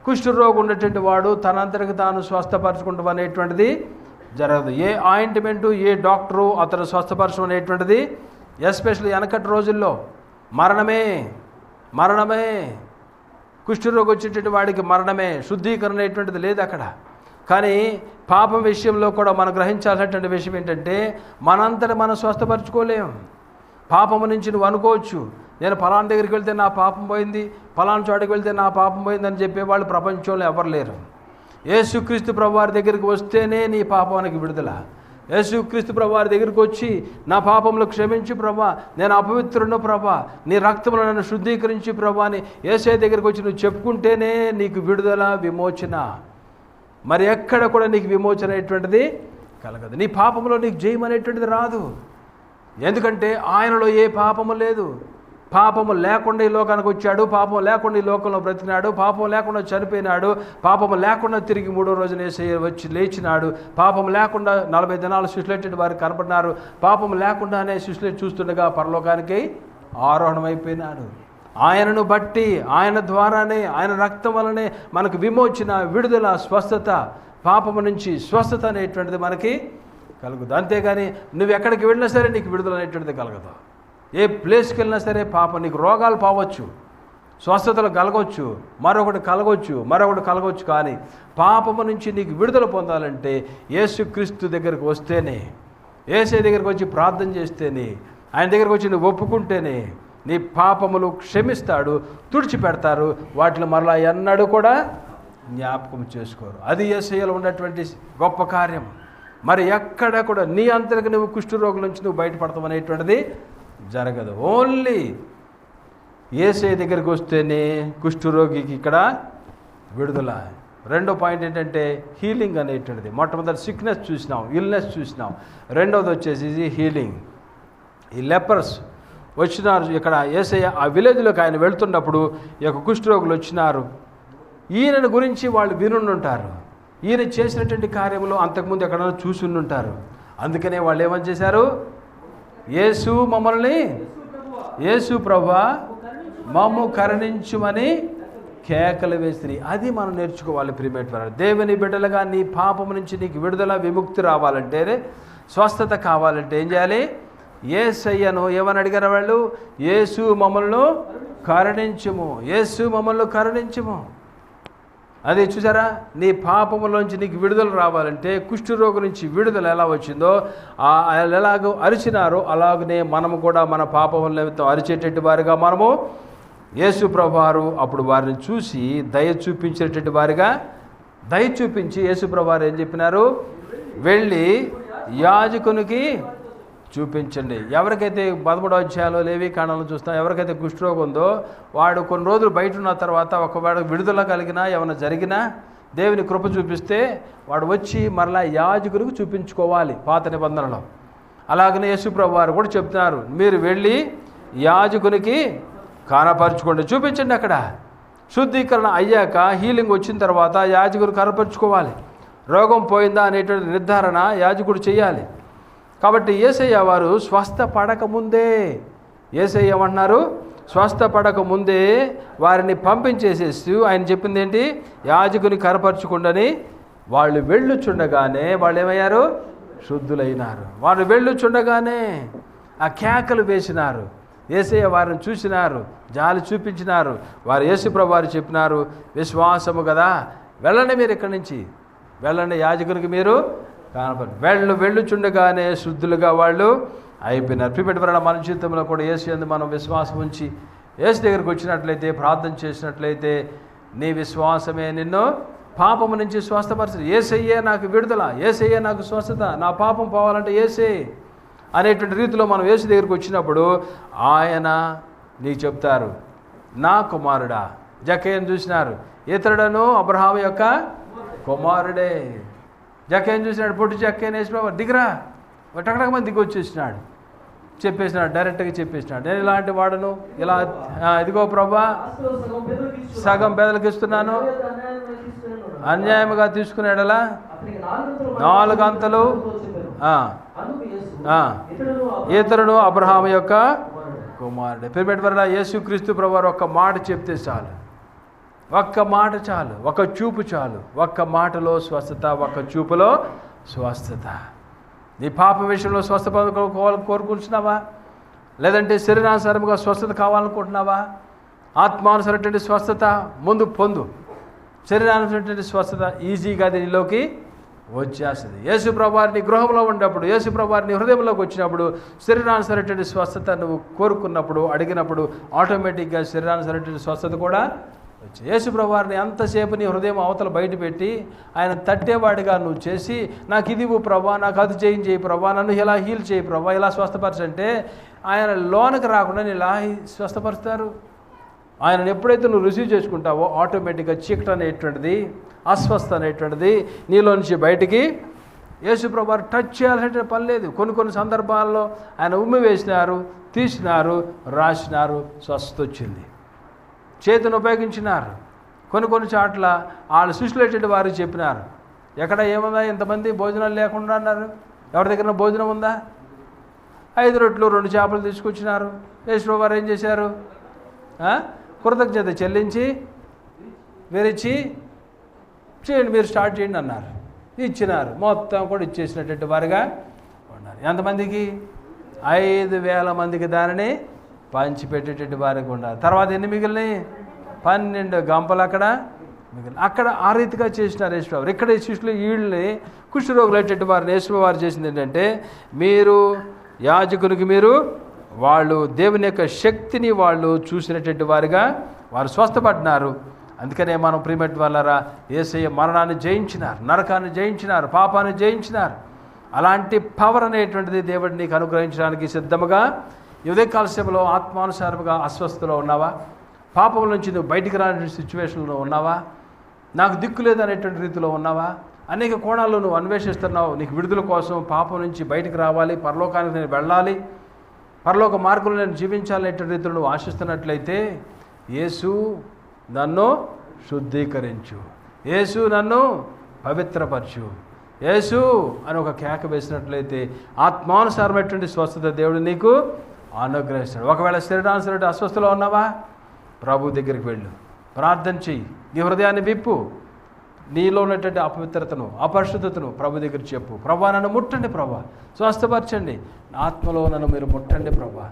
కుష్ఠరోగం ఉన్నటువంటి వాడు తనంతరికి తాను స్వస్థపరచుకుంటాం అనేటువంటిది జరగదు. ఏ ఆయింట్మెంటు, ఏ డాక్టరు అతను స్వస్థపరచడం అనేటువంటిది, ఎస్పెషల్లీ వెనకటి రోజుల్లో మరణమే కుష్ఠరోగం వచ్చేటువంటి వాడికి మరణమే, శుద్ధీకరణ అనేటువంటిది లేదు అక్కడ. కానీ పాపం విషయంలో కూడా మనం గ్రహించాల్సినటువంటి విషయం ఏంటంటే, మనంతట మనం స్వస్థపరచుకోలేం. పాపము నుంచి నువ్వు అనుకోవచ్చు, నేను ఫలానా దగ్గరికి వెళ్తే నా పాపం పోయింది, ఫలానా చోటకి వెళ్తే నా పాపం పోయిందని చెప్పేవాళ్ళు ప్రపంచంలో ఎవరు లేరు. యేసుక్రీస్తు ప్రభువారి దగ్గరికి వస్తేనే నీ పాపానికి విడుదల. యేసుక్రీస్తు ప్రభువారి దగ్గరికి వచ్చి నా పాపంలో క్షమించి ప్రభా, నేను అపవిత్రుడు ప్రభా, నీ రక్తంలో నన్ను శుద్ధీకరించి ప్రభా అని యేసయ్య దగ్గరికి వచ్చి నువ్వు చెప్పుకుంటేనే నీకు విడుదల, విమోచన. మరి ఎక్కడ కూడా నీకు విమోచన అనేటువంటిది కలగదు. నీ పాపంలో నీకు జయం అనేటువంటిది రాదు. ఎందుకంటే ఆయనలో ఏ పాపము లేదు. పాపము లేకుండా ఈ లోకానికి వచ్చాడు, పాపం లేకుండా ఈ లోకంలో బ్రతికినాడు, పాపం లేకుండా చనిపోయినాడు, పాపము లేకుండా తిరిగి 3వ రోజున యేసయ్య వచ్చి లేచినాడు, పాపం లేకుండా 40 దినాలు సృష్టించిన వారు కనపడినారు, పాపం లేకుండానే సృష్టి చూస్తుండగా పరలోకానికి ఆరోహణమైపోయినాడు. ఆయనను బట్టి, ఆయన ద్వారానే, ఆయన రక్తం వలనే మనకు విమోచన, విడుదల, స్వస్థత, పాపము నుంచి స్వస్థత అనేటువంటిది మనకి కలుగుతుంది. అంతేగాని నువ్వు ఎక్కడికి వెళ్ళినా సరే నీకు విడుదల అనేటువంటిది కలగదు. ఏ ప్లేస్కి వెళ్ళినా సరే పాపం, నీకు రోగాలు పోవచ్చు, స్వస్థతలు కలగవచ్చు, మరొకటి కలగవచ్చు, కానీ పాపము నుంచి నీకు విడుదల పొందాలంటే యేసుక్రీస్తు దగ్గరికి వస్తేనే, యేసయ్య దగ్గరికి వచ్చి ప్రార్థన చేస్తేనే, ఆయన దగ్గరికి వచ్చి నువ్వు ఒప్పుకుంటేనే నీ పాపములు క్షమిస్తాడు, తుడిచిపెడతారు, వాటిని మరలా ఎన్నడూ కూడా జ్ఞాపకం చేసుకోరు. అది యేసయ్యలో ఉన్నటువంటి గొప్ప కార్యం. మరి ఎక్కడ కూడా నీ అంతరికి నువ్వు కుష్ఠరోగుల నుంచి నువ్వు బయటపడతావు అనేటువంటిది జరగదు. ఓన్లీ యేసయ్య దగ్గరికి వస్తేనే కుష్ఠరోగికి ఇక్కడ విడుదల. రెండో పాయింట్ ఏంటంటే హీలింగ్ అనేటువంటిది. మొట్టమొదటి సిక్నెస్ చూసినాం, ఇల్నెస్ చూసినాం. రెండవది వచ్చేసి హీలింగ్. ఈ లెపర్స్ వచ్చినారు ఇక్కడ. యేసయ్య ఆ విలేజ్లోకి ఆయన వెళ్తున్నప్పుడు ఈ యొక్క కుష్ఠరోగులు వచ్చినారు. ఈయనను గురించి వాళ్ళు వినుంటారు, ఈయన చేసినటువంటి కార్యములు అంతకుముందు ఎక్కడైనా చూసి ఉండుంటారు. అందుకనే వాళ్ళు ఏమని చేశారు, యేసు ప్రభువా మమ్ము కరుణించుమని కేకలు వేసిరి. అది మనం నేర్చుకోవాలి ప్రియమైన వారు. దేవుని బిడ్డలుగా నీ పాపము నుంచి నీకు విడుదల, విముక్తి రావాలంటే, స్వస్థత కావాలంటే ఏం చేయాలి? యేసయ్యను ఏమని అడిగారు వాళ్ళు? యేసు మమ్మల్ని కరుణించుము. అది చూసారా, నీ పాపములోంచి నీకు విడుదల రావాలంటే, కుష్ఠరోగం నుంచి విడుదల ఎలా వచ్చిందో, ఎలాగో అరిచినారో అలాగనే మనము కూడా మన పాపములతో అరిచేటట్టు వారిగా మనము యేసు ప్రభువారు అప్పుడు వారిని చూసి దయ చూపించేటట్టు వారిగా దయ చూపించి యేసు ప్రభువారు ఏం చెప్పినారు? వెళ్ళి యాజకునికి చూపించండి. ఎవరికైతే 13వ అధ్యాయంలో లేవి కాండంలో చూస్తాం, ఎవరికైతే కుష్ఠరోగం ఉందో వాడు కొన్ని రోజులు బయట ఉన్న తర్వాత ఒకవేళ విడుదల కలిగినా ఏమైనా జరిగినా దేవుని కృప చూపిస్తే వాడు వచ్చి మరలా యాజకునికి చూపించుకోవాలి పాత నిబంధనలో. అలాగనే యేసుప్రభు వారు కూడా చెప్తున్నారు, మీరు వెళ్ళి యాజకునికి కనపరుచుకోండి, చూపించండి. అక్కడ శుద్ధీకరణ అయ్యాక, హీలింగ్ వచ్చిన తర్వాత యాజకుడు కనపరుచుకోవాలి. రోగం పోయిందా అనేటువంటి నిర్ధారణ యాజకుడు చేయాలి. కాబట్టి యేసయ్య వారు స్వస్థపడకముందే, యేసయ్య ఏమంటున్నారు? స్వస్థపడకముందే వారిని పంపించేసేస్తూ ఆయన చెప్పింది ఏంటి? యాజకుని కనపరుచుకుండని వాళ్ళు వెళ్ళుచుండగానే వాళ్ళు ఏమయ్యారు? శుద్ధులైనారు. వాళ్ళు వెళ్ళుచుండగానే ఆ కేకలు వేసినారు. యేసయ్య వారిని చూసినారు, జాలి చూపించినారు. వారు యేసుప్రభువు వారు చెప్పినారు, విశ్వాసము కదా, వెళ్ళండి, మీరు ఇక్కడి నుంచి వెళ్ళండి, యాజకునికి మీరు కనపడి వెళ్ళుచుండగానే శుద్ధులుగా వాళ్ళు అయిపోయినారు. ప్రియమైన మన జీవితంలో కూడా యేసు యందు మనం విశ్వాసం ఉంచి యేసు దగ్గరికి వచ్చినట్లయితే, ప్రార్థన చేసినట్లయితే, నీ విశ్వాసమే నిన్ను పాపము నుంచి స్వస్థపరచదు. యేసయ్యే నాకు విడుదల, యేసయ్యే నాకు స్వస్థత, నా పాపం పోవాలంటే యేసే అనేటువంటి రీతిలో మనం యేసు దగ్గరికి వచ్చినప్పుడు ఆయన నీకు చెప్తారు, నా కుమారుడా. జక్కయ్యను చూసినారు, ఇతరుడను అబ్రహాము యొక్క కుమారుడే. జక్కయ్యను చూసినాడు, పొట్టి జక్కయ్యను యేసుప్రభువు దిగరా, టకటక మంది దిగి వచ్చేసినాడు, చెప్పేసినాడు, డైరెక్ట్గా చెప్పేసినాడు, నేను ఇలాంటి వాడను, ఇలా ఇదిగో ప్రభా సగం పేదలకు ఇస్తున్నాను, అన్యాయముగా తీసుకునేడలా 4 అంతలు. ఇతరుడు అబ్రహాము యొక్క కుమారుడే. పెరిపెట్టబడిన యేసుక్రీస్తు ప్రభువారు ఒక్క మాట చెప్తే చాలు, ఒక్క మాట చాలు, ఒక చూపు చాలు, ఒక్క మాటలో స్వస్థత, ఒక్క చూపులో స్వస్థత. నీ పాప విషయంలో స్వస్థ కోరుకుంటున్నావా? లేదంటే శరీరానుసారముగా స్వస్థత కావాలనుకుంటున్నావా? ఆత్మానుసరైనటువంటి స్వస్థత ముందు పొందు. శరీరానుసరైనటువంటి స్వస్థత ఈజీగా దీనిలోకి వచ్చేస్తుంది. యేసు ప్రభువారు నీ గృహంలో ఉన్నప్పుడు, యేసు ప్రభువారు నీ హృదయంలోకి వచ్చినప్పుడు, శరీరానుసరైనటువంటి స్వస్థత నువ్వు కోరుకున్నప్పుడు, అడిగినప్పుడు ఆటోమేటిక్గా శరీరానుసరైనటువంటి స్వస్థత కూడా వచ్చి యేసు ప్రభువారిని ఎంతసేపు నీ హృదయం అవతల బయట పెట్టి ఆయన తట్టేవాడిగా నువ్వు చేసి, నాకు ఇది ప్రభా, నాకు అది చేయి ప్రభా, నన్ను ఇలా హీల్ చేయి ప్రభా, ఇలా స్వస్థపరచంటే ఆయన లోనికి రాకుండా నేను ఇలా స్వస్థపరుస్తారు. ఆయనను ఎప్పుడైతే నువ్వు రిసీవ్ చేసుకుంటావో ఆటోమేటిక్గా చీకటి అనేటువంటిది, అస్వస్థ అనేటువంటిది నీలో నుంచి బయటికి యేసు ప్రభువారు టచ్ చేయాల్సిన పని లేదు. కొన్ని సందర్భాల్లో ఆయన ఉమ్మి వేసినారు, తీసినారు, రాసినారు, స్వస్థత వచ్చింది. చేతిని ఉపయోగించినారు. కొన్ని చోట్ల వాళ్ళు శిష్యులు వారికి చెప్పినారు, ఎక్కడ ఏముందా ఇంతమంది భోజనాలు లేకుండా అన్నారు, ఎవరి దగ్గర భోజనం ఉందా? 5 రొట్టెలు 2 చేపలు తీసుకొచ్చినారు. యేసు వారు ఏం చేశారు? కృతజ్ఞత చెల్లించి విరిచి చేయండి, మీరు స్టార్ట్ చేయండి అన్నారు. ఇచ్చినారు. మొత్తం కూడా ఇచ్చేసినటువంటి వారుగా ఉన్నారు. ఎంతమందికి? 5,000 మందికి దానిని పంచిపెట్టేటువంటి వారికి ఉన్నారు. తర్వాత ఎన్ని మిగిలినాయి? 12 గంపలు అక్కడ మిగిలిన. అక్కడ ఆ రీతిగా చేసినారు యేసుప్రభువారు. ఇక్కడ శిష్యులు వీళ్ళని కుష్ఠరోగులైనటువంటి వారిని యేసుప్రభువారు చేసింది ఏంటంటే, మీరు యాజకునికి మీరు వాళ్ళు దేవుని యొక్క శక్తిని వాళ్ళు చూసినటువంటి వారిగా వారు స్వస్థపడినారు. అందుకనే మనం ప్రియమైన వాళ్ళారా, యేసయ్య మరణాన్ని జయించినారు, నరకాన్ని జయించినారు, పాపాన్ని జయించినారు. అలాంటి పవర్ అనేటువంటిది దేవుడు నీకు అనుగ్రహించడానికి సిద్ధముగా ఉదయకాల సమయంలో ఆత్మానుసారముగా అస్వస్థలో ఉన్నావా? పాపం నుంచి నువ్వు బయటికి రాని సిచ్యువేషన్లో ఉన్నావా? నాకు దిక్కు లేదనేటువంటి రీతిలో ఉన్నావా? అనేక కోణాల్లో నువ్వు అన్వేషిస్తున్నావు. నీకు విడుదల కోసం పాపం నుంచి బయటికి రావాలి, పరలోకానికి నేను వెళ్ళాలి, పరలోక మార్గంలో నేను జీవించాలనేటువంటి రీతిలో నువ్వు ఆశిస్తున్నట్లయితే, యేసు నన్ను శుద్ధీకరించు, యేసు నన్ను పవిత్రపరచు, యేసు అని ఒక కేక వేసినట్లయితే ఆత్మానుసారమైనటువంటి స్వస్థత దేవుడు నీకు అనుగ్రహిస్తాడు. ఒకవేళ శరీరానుసరైన అస్వస్థలో ఉన్నావా? ప్రభు దగ్గరికి వెళ్ళు, ప్రార్థన చెయ్యి, నీ హృదయాన్ని విప్పు, నీలో ఉన్నటువంటి అపవిత్రతను, అపరిశుద్ధతను ప్రభు దగ్గర చెప్పు. ప్రభా నన్ను ముట్టండి, ప్రభా స్వస్థపరచండి, ఆత్మలో నన్ను మీరు ముట్టండి ప్రభా,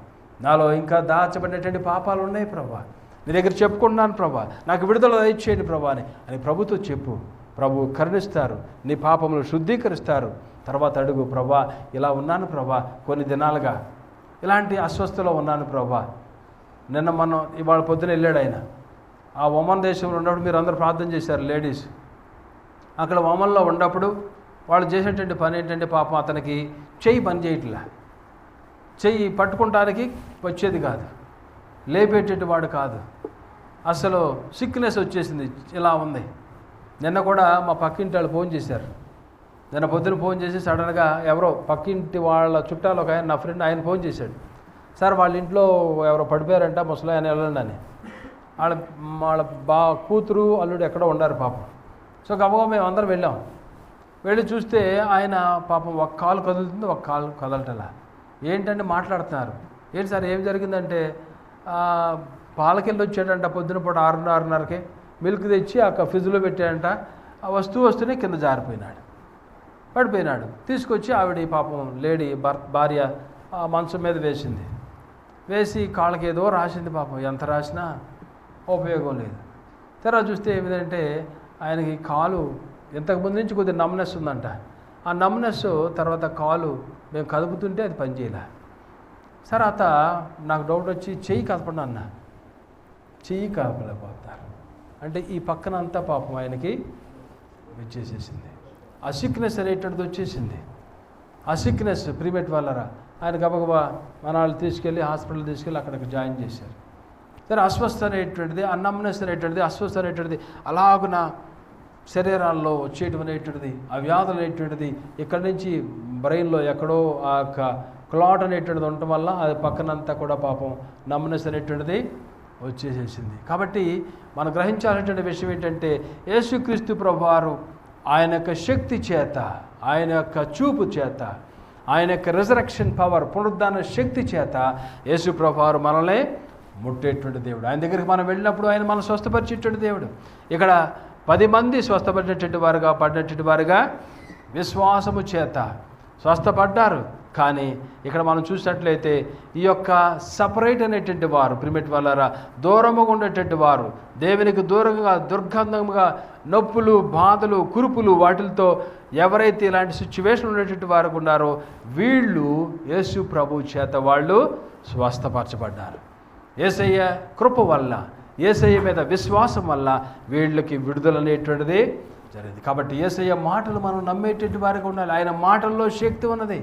నాలో ఇంకా దాచబడినటువంటి పాపాలు ఉన్నాయి ప్రభా, నీ దగ్గర చెప్పుకుంటున్నాను ప్రభా, నాకు విడుదల దయచేయండి ప్రభా అని ప్రభుతో చెప్పు. ప్రభు కరుణిస్తారు, నీ పాపములు శుద్ధీకరిస్తారు. తర్వాత అడుగు, ప్రభా ఇలా ఉన్నాను ప్రభా, కొన్ని దినాలుగా ఇలాంటి అస్వస్థలో ఉన్నాను ప్రభా. నిన్న మనం ఇవాళ పొద్దున వెళ్ళాడు ఆయన. ఆ ఒమన్ దేశంలో ఉన్నప్పుడు మీరు అందరూ ప్రార్థన చేశారు లేడీస్. అక్కడ ఒమన్లో ఉన్నప్పుడు వాళ్ళు చేసేటువంటి పని ఏంటంటే, పాపం అతనికి చెయ్యి పని చేయట్లా, చెయ్యి పట్టుకుంటానికి వచ్చేది కాదు, లేపేటట్టు వాడు కాదు, అసలు సిక్నెస్ వచ్చేసింది, ఇలా ఉంది. నిన్న కూడా మా పక్కింటి వాళ్ళు ఫోన్ చేశారు. నిన్న పొద్దున ఫోన్ చేసి సడన్గా ఎవరో పక్కింటి వాళ్ళ చుట్టాలు ఒక ఆయన, నా ఫ్రెండ్, ఆయన ఫోన్ చేశాడు, సార్ వాళ్ళ ఇంట్లో ఎవరో పడిపోయారంట, ముసలి ఆయన వెళ్ళండి అని. వాళ్ళ కూతురు అల్లుడు ఎక్కడో ఉన్నారు పాపం. సో గబగబా మేము అందరం వెళ్ళాం. వెళ్ళి చూస్తే ఆయన పాపం ఒక కాలు కదులుతుంది, ఒక కాలు కదలటలా. ఏంటంటే మాట్లాడుతున్నారు. ఏంటి సార్ ఏం జరిగిందంటే, పాలకెళ్ళి వచ్చాడంట పొద్దున పూట 6:30కి, మిల్క్ తెచ్చి ఆ ఫ్రిడ్జ్లో పెట్టాడంట. ఆ వస్తూనే కింద జారిపోయినాడు, పడిపోయినాడు. తీసుకొచ్చి ఆవిడ పాపం లేడీ భార్య ఆ మంచం మీద వేసింది. వేసి కాళ్ళకి ఏదో రాసింది. పాపం ఎంత రాసినా ఉపయోగం లేదు. తర్వాత చూస్తే ఏమిటంటే ఆయనకి కాలు ఇంతకుముందు నుంచి కొద్దిగా నమ్నెస్ ఉందంట. ఆ నమ్నెస్ తర్వాత కాలు మేము కదుపుతుంటే అది పనిచేయలే. తర్వాత నాకు డౌట్ వచ్చి చెయ్యి కదపండి అన్న. చెయ్యి కదపలేకపోతారు అంటే ఈ పక్కన అంతా పాపం ఆయనకి వచ్చేసేసింది. ఆ సిక్నెస్ అనేటువంటిది వచ్చేసింది. ఆ సిక్నెస్ ప్రీమెట్ వాళ్ళరా ఆయన గబగబా మన వాళ్ళు తీసుకెళ్ళి హాస్పిటల్ తీసుకెళ్ళి అక్కడికి జాయిన్ చేశారు. సరే అస్వస్థ అనేటువంటిది, అన్నమ్నెస్ అనేటువంటిది, అస్వస్థ అనేటువంటిది అలాగున శరీరాల్లో వచ్చేటువంటిది, ఆ వ్యాధులు అనేటువంటిది ఇక్కడి నుంచి బ్రెయిన్లో ఎక్కడో ఆ యొక్క క్లాట్ అనేటువంటిది ఉండటం వల్ల అది పక్కనంతా కూడా పాపం నమ్నెస్ అనేటువంటిది వచ్చేసేసింది. కాబట్టి మనం గ్రహించాల్సినటువంటి విషయం ఏంటంటే యేసుక్రీస్తు ప్రభువారు ఆయన యొక్క శక్తి చేత, ఆయన యొక్క చూపు చేత, ఆయన యొక్క రిజరక్షన్ పవర్, పునరుద్ధాన శక్తి చేత యేసు ప్రభువారు మనల్ని ముట్టేటువంటి దేవుడు. ఆయన దగ్గరికి మనం వెళ్ళినప్పుడు ఆయన మనం స్వస్థపరిచేటువంటి దేవుడు. ఇక్కడ 10 మంది స్వస్థపడినటువంటి వారుగా పడినటువంటి వారుగా విశ్వాసము చేత స్వస్థపడ్డారు. కానీ ఇక్కడ మనం చూసినట్లయితే ఈ యొక్క సపరేట్ అనేటువంటి వారు ప్రిమిట్ వాళ్ళరా దూరముగా ఉండేటువంటి వారు, దేవునికి దూరంగా దుర్గంధంగా నొప్పులు, బాధలు, కురుపులు వాటితో ఎవరైతే ఇలాంటి సిచ్యువేషన్ ఉండేటువంటి వారు ఉన్నారో వీళ్ళు యేసు ప్రభు చేత వాళ్ళు స్వస్థపరచబడ్డారు. యేసయ్య కృప వల్ల, యేసయ్య మీద విశ్వాసం వల్ల వీళ్ళకి విడుదల అనేటువంటిది జరిగింది. కాబట్టి యేసయ్య మాటలు మనం నమ్మేటువంటి వారికి ఉండాలి. ఆయన మాటల్లో శక్తి ఉన్నది.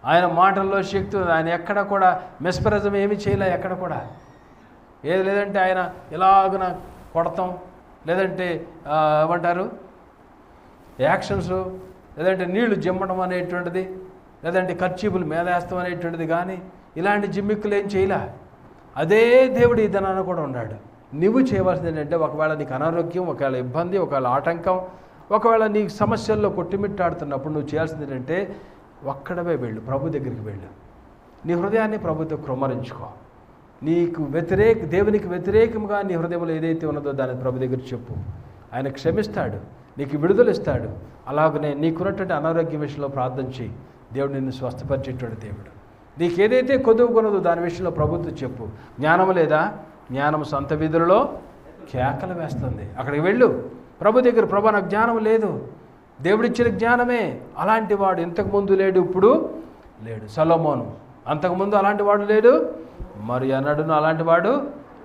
ఆయన మాటల్లో శక్తి ఉంది. ఆయన ఎక్కడ కూడా మెస్పరిజం ఏమీ చేయలే. ఎక్కడ కూడా ఏది లేదంటే ఆయన ఇలాగున కొడతాం, లేదంటే ఏమంటారు యాక్షన్స్, లేదంటే నీళ్లు జిమ్మడం అనేటువంటిది, లేదంటే కర్చీపులు మేదేస్తం అనేటువంటిది, కానీ ఇలాంటి జిమ్మిక్కులు ఏం చేయలే. అదే దేవుడు ఈ దినాన కూడా ఉన్నాడు. నువ్వు చేయవలసింది ఏంటంటే ఒకవేళ నీకు అనారోగ్యం, ఒకవేళ ఇబ్బంది, ఒకవేళ ఆటంకం, ఒకవేళ నీ సమస్యల్లో కొట్టిమిట్టాడుతున్నప్పుడు నువ్వు చేయాల్సింది ఏంటంటే ఒక్కడవే వెళ్ళు, ప్రభు దగ్గరికి వెళ్ళు. నీ హృదయాన్ని ప్రభుతో కృమ్మరించుకో. నీకు దేవునికి వ్యతిరేకంగా నీ హృదయంలో ఏదైతే ఉన్నదో దాన్ని ప్రభు దగ్గర చెప్పు. ఆయన క్షమిస్తాడు, నీకు విడుదల ఇస్తాడు. అలాగనే నీకున్నటువంటి అనారోగ్య విషయంలో ప్రార్థన చేయి. దేవుడు నిన్ను స్వస్థపరిచేటువంటి దేవుడు. నీకేదైతే కొదువుకున్నదో దాని విషయంలో ప్రభుత్వం చెప్పు. జ్ఞానం లేదా? జ్ఞానం సొంత వీధులలో కేకలు వేస్తుంది. అక్కడికి వెళ్ళు ప్రభు దగ్గర. ప్రభు నాకు జ్ఞానం లేదు. దేవుడిచ్చిన జ్ఞానమే. అలాంటి వాడు ఇంతకుముందు లేడు, ఇప్పుడు లేడు. సొలొమోను అంతకుముందు అలాంటి వాడు లేడు, మరి అన్నడును అలాంటి వాడు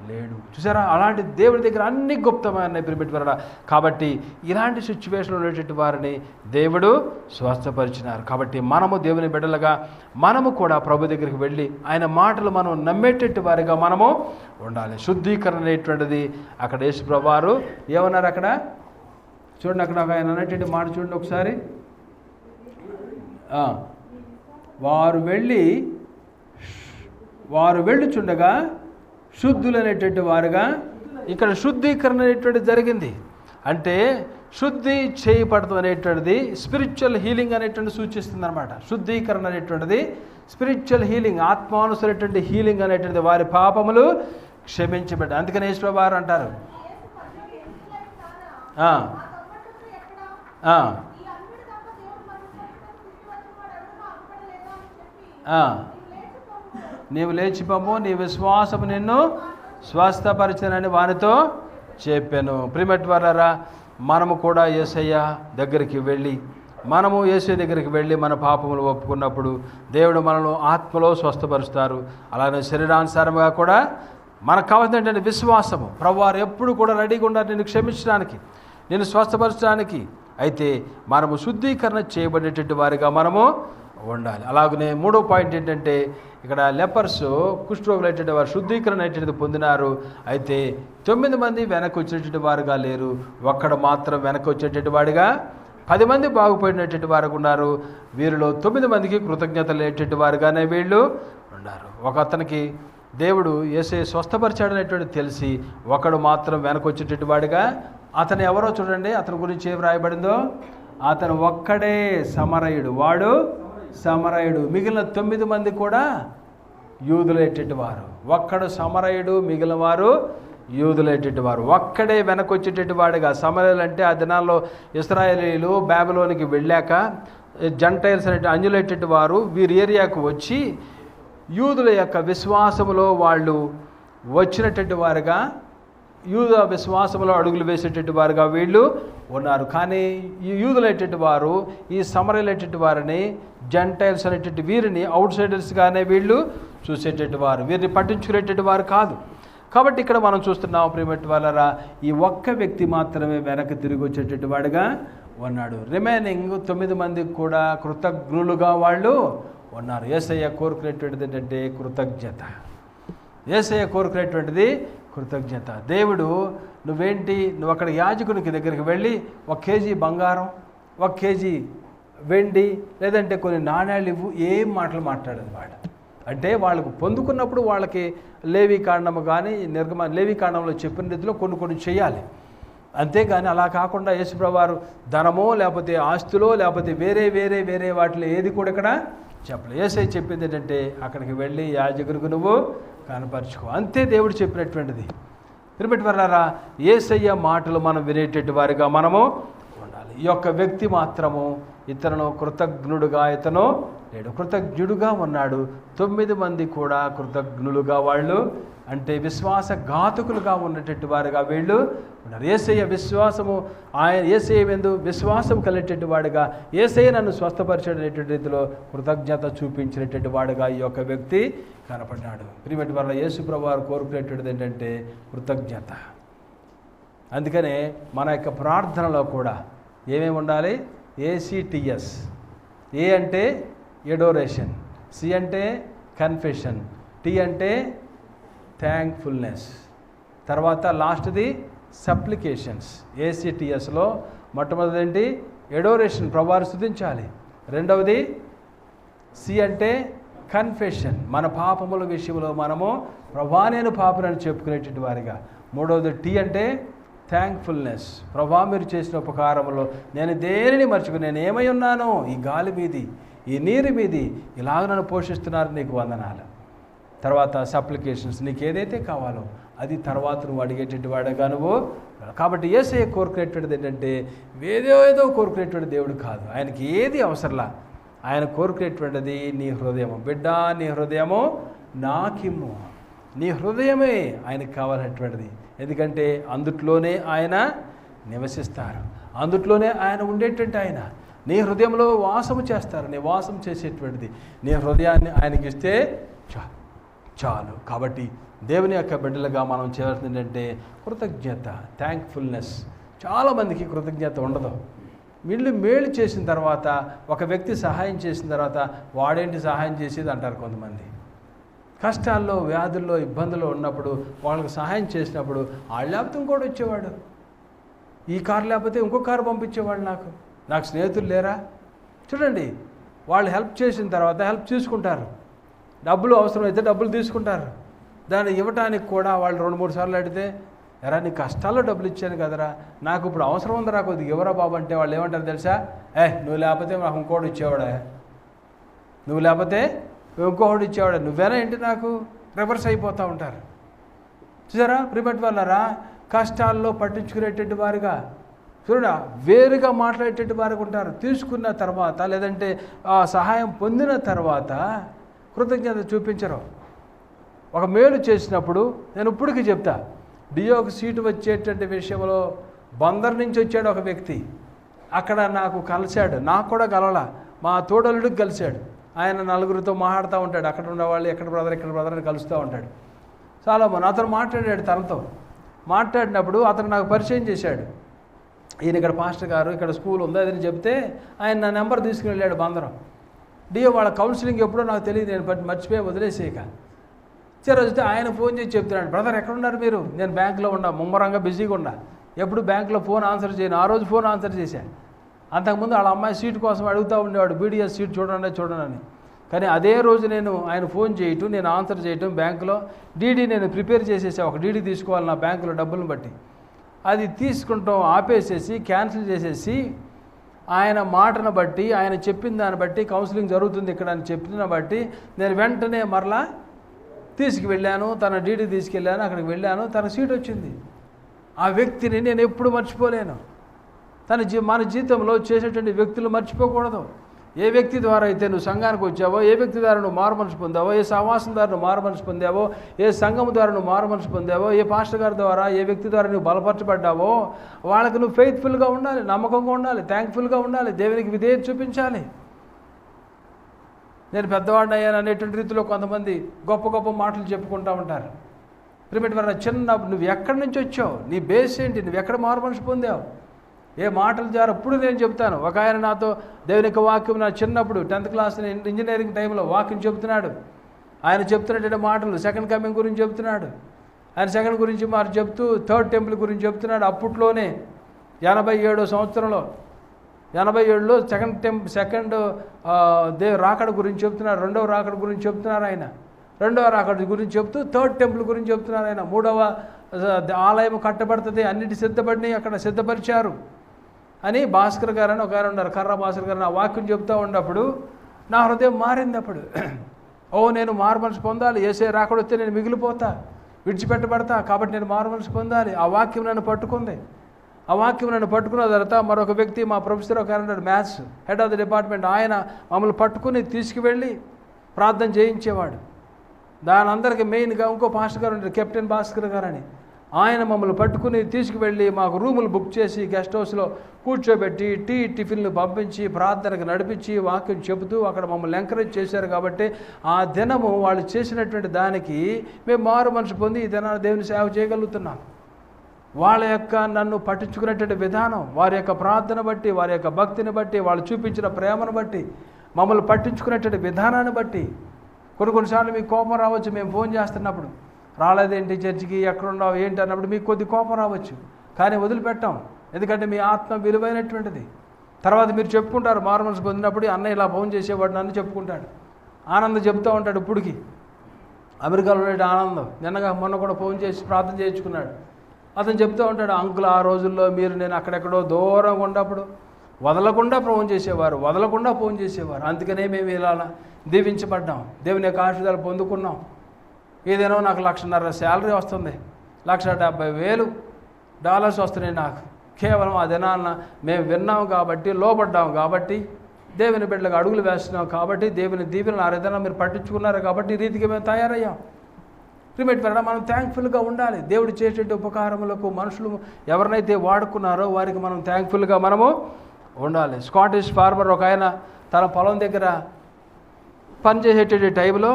లేడు. చూసారా, అలాంటి దేవుడి దగ్గర అన్ని గుప్తమైన ప్రిపెట్టుకున్నారా. కాబట్టి ఇలాంటి సిచ్యువేషన్లో ఉండేటువంటి వారిని దేవుడు స్వస్థపరిచినారు. కాబట్టి మనము దేవుని బిడ్డలుగా మనము కూడా ప్రభు దగ్గరికి వెళ్ళి ఆయన మాటలు మనం నమ్మేటట్టు వారిగా మనము ఉండాలి. శుద్ధీకరణ అనేటువంటిది అక్కడ యేసు ప్రభువారు ఏమన్నారు అక్కడ చూడండి. అక్కడ ఆయన అన్నటువంటి మాట చూడండి ఒకసారి. వారు వెళ్ళుచుండగా శుద్ధులు అనేటువంటి వారుగా, ఇక్కడ శుద్ధీకరణ అనేటువంటిది జరిగింది. అంటే శుద్ధి చేయబడటం అనేటువంటిది స్పిరిచువల్ హీలింగ్ అనేటువంటి సూచిస్తుంది అనమాట. శుద్ధీకరణ అనేటువంటిది స్పిరిచువల్ హీలింగ్, ఆత్మానుసరైనటువంటి హీలింగ్ అనేటువంటిది. వారి పాపములు క్షమించబడ్డాయి. అందుకని యేసు ప్రభువారు అంటారు నీవు లేచిపోము, నీ విశ్వాసము నిన్ను స్వస్థపరిచనని వానితో చెప్పాను. ప్రిమిట్ వారరా మనము కూడా యేసయ్య దగ్గరికి వెళ్ళి, మనము యేసయ్య దగ్గరికి వెళ్ళి మన పాపములు ఒప్పుకున్నప్పుడు దేవుడు మనల్ని ఆత్మలో స్వస్థపరుస్తారు. అలాగే శరీరానుసారంగా కూడా మనకు కావాల్సినటువంటి విశ్వాసము. ప్రభువారు ఎప్పుడు కూడా రెడీగా ఉన్నారు నిన్ను క్షమించడానికి, నిన్ను స్వస్థపరచడానికి. అయితే మనము శుద్ధీకరణ చేయబడేటువంటి వారిగా మనము ఉండాలి. అలాగనే 3వ పాయింట్ ఏంటంటే ఇక్కడ లెపర్స్, కుష్ఠరోగులు అనేటువంటి వారు శుద్ధీకరణ అనేటువంటిది పొందినారు. అయితే 9 మంది వెనక్కి వచ్చేటువంటి వారుగా లేరు, ఒక్కడు మాత్రం వెనక్కి వచ్చేటువంటి వాడిగా 10 మంది బాగుపడినటువంటి వారు ఉన్నారు. వీరిలో 9 మందికి కృతజ్ఞతలు లేనటువంటి వారుగానే వీళ్ళు ఉన్నారు. ఒక అతనికి దేవుడు యేసయ్య స్వస్థపరిచాడనేటువంటి తెలిసి ఒకడు మాత్రం వెనక్కి వచ్చేటువంటి వాడిగా, అతను ఎవరో చూడండి, అతని గురించి ఏం రాయబడిందో, అతను ఒక్కడే సమరయుడు, వాడు సమరయుడు. మిగిలిన 9 మంది కూడా యూదులైనటువంటి వారు. ఒక్కడు సమరయుడు, మిగిలిన వారు యూదులైనటువంటి వారు. ఒక్కడే వెనకొచ్చేటటువంటి వాడుగా. సమరయులు అంటే ఆ దినాల్లో ఇశ్రాయేలీయులు బాబిలోనికి వెళ్ళాక జంటైల్స్ అనే అన్యులైనటువంటి వారు వీరి ఏరియాకు వచ్చి యూదుల యొక్క విశ్వాసములో వాళ్ళు వచ్చినటువంటి వారుగా, యూద విశ్వాసంలో అడుగులు వేసేటటువంటి వారుగా వీళ్ళు ఉన్నారు. కానీ ఈ యూదులైనటువంటి వారు ఈ సమరయులైనటువంటి వారిని, జంటైల్స్ అనేటువంటి వీరిని అవుట్ సైడర్స్గానే వీళ్ళు చూసేటటువంటి వారు, వీరిని పట్టించుకునేటటువంటి వారు కాదు. కాబట్టి ఇక్కడ మనం చూస్తున్నాం ప్రియమైన వాళ్ళరా, ఈ ఒక్క వ్యక్తి మాత్రమే వెనక్కి తిరిగి వచ్చేటటువంటి వాడుగా ఉన్నాడు. రిమైనింగ్ 9 మందికి కూడా కృతజ్ఞులుగా వాళ్ళు ఉన్నారు. యేసయ్య కోరుకునేటువంటిది ఏంటంటే కృతజ్ఞత. యేసయ్య కోరుకునేటువంటిది కృతజ్ఞత. దేవుడు నువ్వు అక్కడ యాజకునికి దగ్గరికి వెళ్ళి 1 కేజీ బంగారం, 1 కేజీ వెండి, లేదంటే కొన్ని నాణ్యాలు ఇవ్వు, ఏం మాటలు మాట్లాడదు వాడు. అంటే వాళ్ళకు పొందుకున్నప్పుడు వాళ్ళకి లేవీకాండము కానీ లేవీకాండంలో చెప్పిన రీతిలో కొన్ని చేయాలి. అంతేగాని అలా కాకుండా యేసుప్రభువు వారు ధనమో లేకపోతే ఆస్తులో లేకపోతే వేరే వాటిలో ఏది కూడా ఇక్కడ చెప్పలేదు. యేసయ్య చెప్పింది ఏంటంటే అక్కడికి వెళ్ళి యాజకునికి నువ్వు కనపరుచుకో, అంతే దేవుడు చెప్పినటువంటిది. తిరుపతి వరారా, యేసయ్య మాటలు మనం వినేటటువంటి వారిగా మనము ఉండాలి. ఈ యొక్క వ్యక్తి మాత్రము ఇతను కృతజ్ఞుడుగా లేడు, కృతజ్ఞుడుగా ఉన్నాడు. 9 మంది కూడా కృతజ్ఞులుగా వాళ్ళు, అంటే విశ్వాసఘాతకులుగా ఉన్నటువంటి వారుగా వీళ్ళు ఉన్నారు. యేసయ్య విశ్వాసము, యేసయ్య యందు విశ్వాసం కలిగేటువంటి వాడుగా, యేసయ్య నన్ను స్వస్థపరిచేటువంటి రీతిలో కృతజ్ఞత చూపించినటువంటి వాడుగా ఈ యొక్క వ్యక్తి కనపడ్డాడు. ప్రియమైన వల్ల యేసుప్రభువు వారు కోరుకునేటువంటిది ఏంటంటే కృతజ్ఞత. అందుకనే మన యొక్క ప్రార్థనలో కూడా ఏమేమి ఉండాలి? ACTS. ఏ అంటే ఎడోరేషన్, సి అంటే కన్ఫెషన్, టీ అంటే థ్యాంక్ఫుల్నెస్, తర్వాత లాస్ట్ది సప్లికేషన్స్. ACTSలో మొట్టమొదటి ఏంటి? ఎడోరేషన్, ప్రభువారు స్తుతించాలి. రెండవది సి అంటే కన్ఫెషన్, మన పాపముల విషయంలో మనము ప్రభువా నేను పాపనని చెప్పుకునేటువంటి వారిగా. మూడవది టీ అంటే థ్యాంక్ఫుల్నెస్, ప్రభువా మీరు చేసిన ఉపకారంలో నేను దేనిని మర్చిపోయి, నేను ఏమై ఉన్నానో, ఈ గాలి మీది, ఈ నీరు మీది, ఇలాగ నన్ను పోషిస్తున్నారు, నీకు వందనాలు. తర్వాత సప్లికేషన్స్, నీకు ఏదైతే కావాలో అది తర్వాత నువ్వు అడిగేటువంటి వాడుగా నువ్వు. కాబట్టి యేసయ్య కోరుకునేటువంటిది ఏంటంటే ఏదో కోరుకునేటువంటి దేవుడు కాదు. ఆయనకి ఏది అవసరంలా, ఆయన కోరుకునేటువంటిది నీ హృదయము. బిడ్డ, నీ హృదయము నాకిమ్ము. నీ హృదయమే ఆయనకు కావాలనేటువంటిది. ఎందుకంటే అందుట్లోనే ఆయన నివసిస్తారు, అందుట్లోనే ఆయన ఉండేటువంటి ఆయన నీ హృదయంలో వాసము చేస్తారు. నీ వాసం చేసేటువంటిది నీ హృదయాన్ని ఆయనకి ఇస్తే చాలు. కాబట్టి దేవుని యొక్క బిడ్డలుగా మనం చేయాల్సింది ఏంటంటే కృతజ్ఞత, థ్యాంక్ఫుల్నెస్. చాలామందికి కృతజ్ఞత ఉండదు. వీళ్ళు మేలు చేసిన తర్వాత, ఒక వ్యక్తి సహాయం చేసిన తర్వాత వాడేంటి సహాయం చేసేది అంటారు కొంతమంది. కష్టాల్లో, వ్యాధుల్లో, ఇబ్బందుల్లో ఉన్నప్పుడు వాళ్ళకి సహాయం చేసినప్పుడు వాళ్ళు లేకపోతే ఇంకోటి వచ్చేవాడు, ఈ కారు లేకపోతే ఇంకో కారు పంపించేవాడు. నాకు స్నేహితులు లేరా? చూడండి, వాళ్ళు హెల్ప్ చేసిన తర్వాత హెల్ప్ తీసుకుంటారు, డబ్బులు అవసరమైతే డబ్బులు తీసుకుంటారు. దాన్ని ఇవ్వటానికి కూడా వాళ్ళు 2-3 సార్లు అడిగితే, ఎరా నీ కష్టాల్లో డబ్బులు ఇచ్చాను కదరా, నాకు ఇప్పుడు అవసరం ఉందరా, కొద్దిగా ఇవ్వరా బాబు అంటే వాళ్ళు ఏమంటారు తెలుసా? నువ్వు లేకపోతే నాకు ఇంకోటి ఇచ్చేవాడా, నువ్వు లేకపోతే ఇంకొకటి ఇచ్చేవాడా, నువ్వేనా ఏంటి, నాకు రివర్స్ అయిపోతూ ఉంటారు. చూసారా ప్రిపేట్ వాళ్ళరా, కష్టాల్లో పట్టించుకునేటువంటి వారుగా చూడ వేరుగా మాట్లాడేటువంటి వారికి ఉంటారు. తీసుకున్న తర్వాత లేదంటే ఆ సహాయం పొందిన తర్వాత కృతజ్ఞత చూపించరు. ఒక మేలు చేసినప్పుడు నేను ఇప్పటికీ చెప్తా, డియోకి సీటు వచ్చేటువంటి విషయంలో బందర్ నుంచి వచ్చాడు ఒక వ్యక్తి, అక్కడ నాకు కలిశాడు, నాకు కూడా కలవలా, మా తోడలుడికి కలిశాడు. ఆయన నలుగురితో మాట్లాడుతూ ఉంటాడు, అక్కడ ఉన్నవాళ్ళు ఎక్కడ బ్రదర్ అని కలుస్తూ ఉంటాడు. చాలా బాగుంది. అతను మాట్లాడాడు, తనతో మాట్లాడినప్పుడు అతను నాకు పరిచయం చేశాడు. ఈయన ఇక్కడ పాస్టర్ గారు, ఇక్కడ స్కూల్ ఉంది అదని చెప్తే ఆయన నా నెంబర్ తీసుకుని వెళ్ళాడు బందరం. డియో వాళ్ళ కౌన్సిలింగ్ ఎప్పుడో నాకు తెలియదు, నేను మర్చిపోయి వదిలేసేయక. వస్తే ఆయన ఫోన్ చేసి చెప్తున్నాడు, బ్రదర్ ఎక్కడున్నారు మీరు? నేను బ్యాంకులో ఉన్నా, ముమ్మరంగా బిజీగా ఉన్నా, ఎప్పుడు బ్యాంకులో ఫోన్ ఆన్సర్ చేయను. ఆ రోజు ఫోన్ ఆన్సర్ చేశాను. అంతకుముందు వాళ్ళ అమ్మాయి సీటు కోసం అడుగుతూ ఉండేవాడు, బీడీఎస్ సీట్ చూడండి అని. కానీ అదే రోజు ఆయన ఫోన్ చేయటం, నేను ఆన్సర్ చేయటం, బ్యాంకులో డీడీ నేను ప్రిపేర్ చేసేసా, ఒక డీడీ తీసుకోవాలి నా బ్యాంకులో డబ్బులను బట్టి, అది తీసుకుంటాం ఆపేసేసి క్యాన్సిల్ చేసేసి, ఆయన మాటను బట్టి, ఆయన చెప్పిన దాన్ని బట్టి, కౌన్సిలింగ్ జరుగుతుంది ఇక్కడ అని చెప్పిన బట్టి నేను వెంటనే మరలా తీసుకువెళ్ళాను, తన డ్యూటీ తీసుకెళ్ళాను, అక్కడికి వెళ్ళాను, తన సీట్ వచ్చింది. ఆ వ్యక్తిని నేను ఎప్పుడు మర్చిపోలేను. మన జీవితంలో చేసేటువంటి వ్యక్తులు మర్చిపోకూడదు. ఏ వ్యక్తి ద్వారా అయితే నువ్వు సంఘానికి వచ్చావో, ఏ వ్యక్తి ద్వారా నువ్వు మారుమనసు పొందావో, ఏ సహవాసం ద్వారా నువ్వు మారుమనసు పొందావో, ఏ సంఘం ద్వారా నువ్వు మారుమనసు పొందావో, ఏ పాస్టర్ గారి ద్వారా, ఏ వ్యక్తి ద్వారా నువ్వు బలపరచబడ్డావో వాళ్ళకి నువ్వు ఫెయిత్ఫుల్గా ఉండాలి, నమ్మకంగా ఉండాలి, థ్యాంక్ఫుల్గా ఉండాలి, దేవునికి విధేయత చూపించాలి. నేను పెద్దవాడిని అయ్యాను అనేటువంటి రీతిలో కొంతమంది గొప్ప గొప్ప మాటలు చెప్పుకుంటూ ఉంటారు. ప్రిమిట్ వల్ల చిన్న నువ్వు ఎక్కడి నుంచి వచ్చావు, నీ బేస్ ఏంటి, నువ్వు ఎక్కడ మారుమనసు పొందావు, ఏ మాటల ద్వారా ఇప్పుడు నేను చెప్తాను. ఒక ఆయన నాతో దేవుని యొక్క వాక్యం నా చిన్నప్పుడు 10th క్లాస్ ఇంజనీరింగ్ టైంలో వాక్యం చెబుతున్నాడు. ఆయన చెప్తున్నటువంటి మాటలు సెకండ్ కమింగ్ గురించి చెప్తున్నాడు. ఆయన సెకండ్ గురించి మరి చెప్తూ థర్డ్ టెంపుల్ గురించి చెప్తున్నాడు. అప్పట్లోనే 87వ సంవత్సరంలో 87లో సెకండ్ రాకడ గురించి చెప్తున్నారు, రెండవ రాకడ గురించి చెప్తున్నారు. ఆయన రెండవ రాకడ గురించి చెప్తూ థర్డ్ టెంపుల్ గురించి చెప్తున్నారు. ఆయన 3వ ఆలయం కట్టబడుతుంది, అన్నిటి సిద్ధపడినాయి, అక్కడ సిద్ధపరిచారు అని భాస్కర్ గారు అని ఒక ఆయన ఉన్నారు, కర్ర భాస్కర్ గారు. ఆ వాక్యం చెప్తూ ఉన్నప్పుడు నా హృదయం మారింది. అప్పుడు నేను మారుమనసు పొందాలి, యేసయ్య రాకడ వస్తే నేను మిగిలిపోతా, విడిచిపెట్టబడతా, కాబట్టి నేను మారుమనసు పొందాలి. ఆ వాక్యం నన్ను పట్టుకుంది. ఆ వాక్యం నన్ను పట్టుకున్న తర్వాత మరొక వ్యక్తి, మా ప్రొఫెసర్ ఒక ఆయన maths head of the department, ఆయన మమ్మల్ని పట్టుకుని తీసుకువెళ్ళి ప్రార్థన చేయించేవాడు. దాని అందరికీ మెయిన్గా ఇంకో పాస్టర్ గారు ఉంటారు, కెప్టెన్ భాస్కర్ గారు అని. ఆయన మమ్మల్ని పట్టుకుని తీసుకువెళ్ళి మాకు రూములు బుక్ చేసి గెస్ట్ హౌస్లో కూర్చోబెట్టి టిఫిన్లు పంపించి ప్రార్థనకు నడిపించి వాక్యం చెబుతూ అక్కడ మమ్మల్ని ఎంకరేజ్ చేశారు. కాబట్టి ఆ దినము వాళ్ళు చేసినటువంటి దానికి మేము మారు మనసు పొంది ఈ దినాన్ని దేవుని సేవ చేయగలుగుతున్నాం. వాళ్ళ యొక్క నన్ను పట్టించుకునేటువంటి విధానం, వారి యొక్క ప్రార్థన బట్టి, వారి యొక్క భక్తిని బట్టి, వాళ్ళు చూపించిన ప్రేమను బట్టి, మమ్మల్ని పట్టించుకునేటువంటి విధానాన్ని బట్టి కొన్నిసార్లు మీకు కోపం రావచ్చు. మేము ఫోన్ చేస్తున్నప్పుడు రాలేదేంటి చర్చికి, ఎక్కడున్నావు ఏంటి అన్నప్పుడు మీకు కొద్ది కోపం రావచ్చు, కానీ వదిలిపెట్టాం. ఎందుకంటే మీ ఆత్మ విలువైనటువంటిది. తర్వాత మీరు చెప్పుకుంటారు, మారుమనసు పొందినప్పుడు అన్నయ్య ఇలా ఫోన్ చేసేవాడు నన్ను చెప్పుకుంటాడు. ఆనందం చెప్తూ ఉంటాడు. ఇప్పటికి అమెరికాలో ఉండే ఆనందం మొన్న కూడా ఫోన్ చేసి ప్రార్థన చేయించుకున్నాడు. అతను చెప్తూ ఉంటాడు, అంకుల్ ఆ రోజుల్లో మీరు నేను అక్కడెక్కడో దూరంగా ఉన్నప్పుడు వదలకుండా ఫోన్ చేసేవారు, అందుకనే మేము ఇలా దీవించబడ్డాం, దేవుని యొక్క ఆశీర్వాదాలు పొందుకున్నాం. ఏదైనా నాకు $1,50,000 శాలరీ వస్తుంది, $170,000 వస్తున్నాయి నాకు. కేవలం ఆ దినాన్న మేము విన్నాం కాబట్టి, లోపడ్డాం కాబట్టి, దేవుని బిడ్డలకు అడుగులు వేస్తున్నాం కాబట్టి, దేవుని దీవెనలు ఆ విధంగా మీరు పట్టించుకున్నారు కాబట్టి ఈ రీతికి మేము తయారయ్యాం. ప్రిమేట్ పెరగ మనం థ్యాంక్ఫుల్గా ఉండాలి. దేవుడు చేసేటువంటి ఉపకారములకు మనుషులు ఎవరినైతే వాడుకున్నారో వారికి మనం థ్యాంక్ఫుల్గా మనము ఉండాలి. స్కాటిష్ ఫార్మర్ ఒక ఆయన తన పొలం దగ్గర పనిచేసేటువంటి టైంలో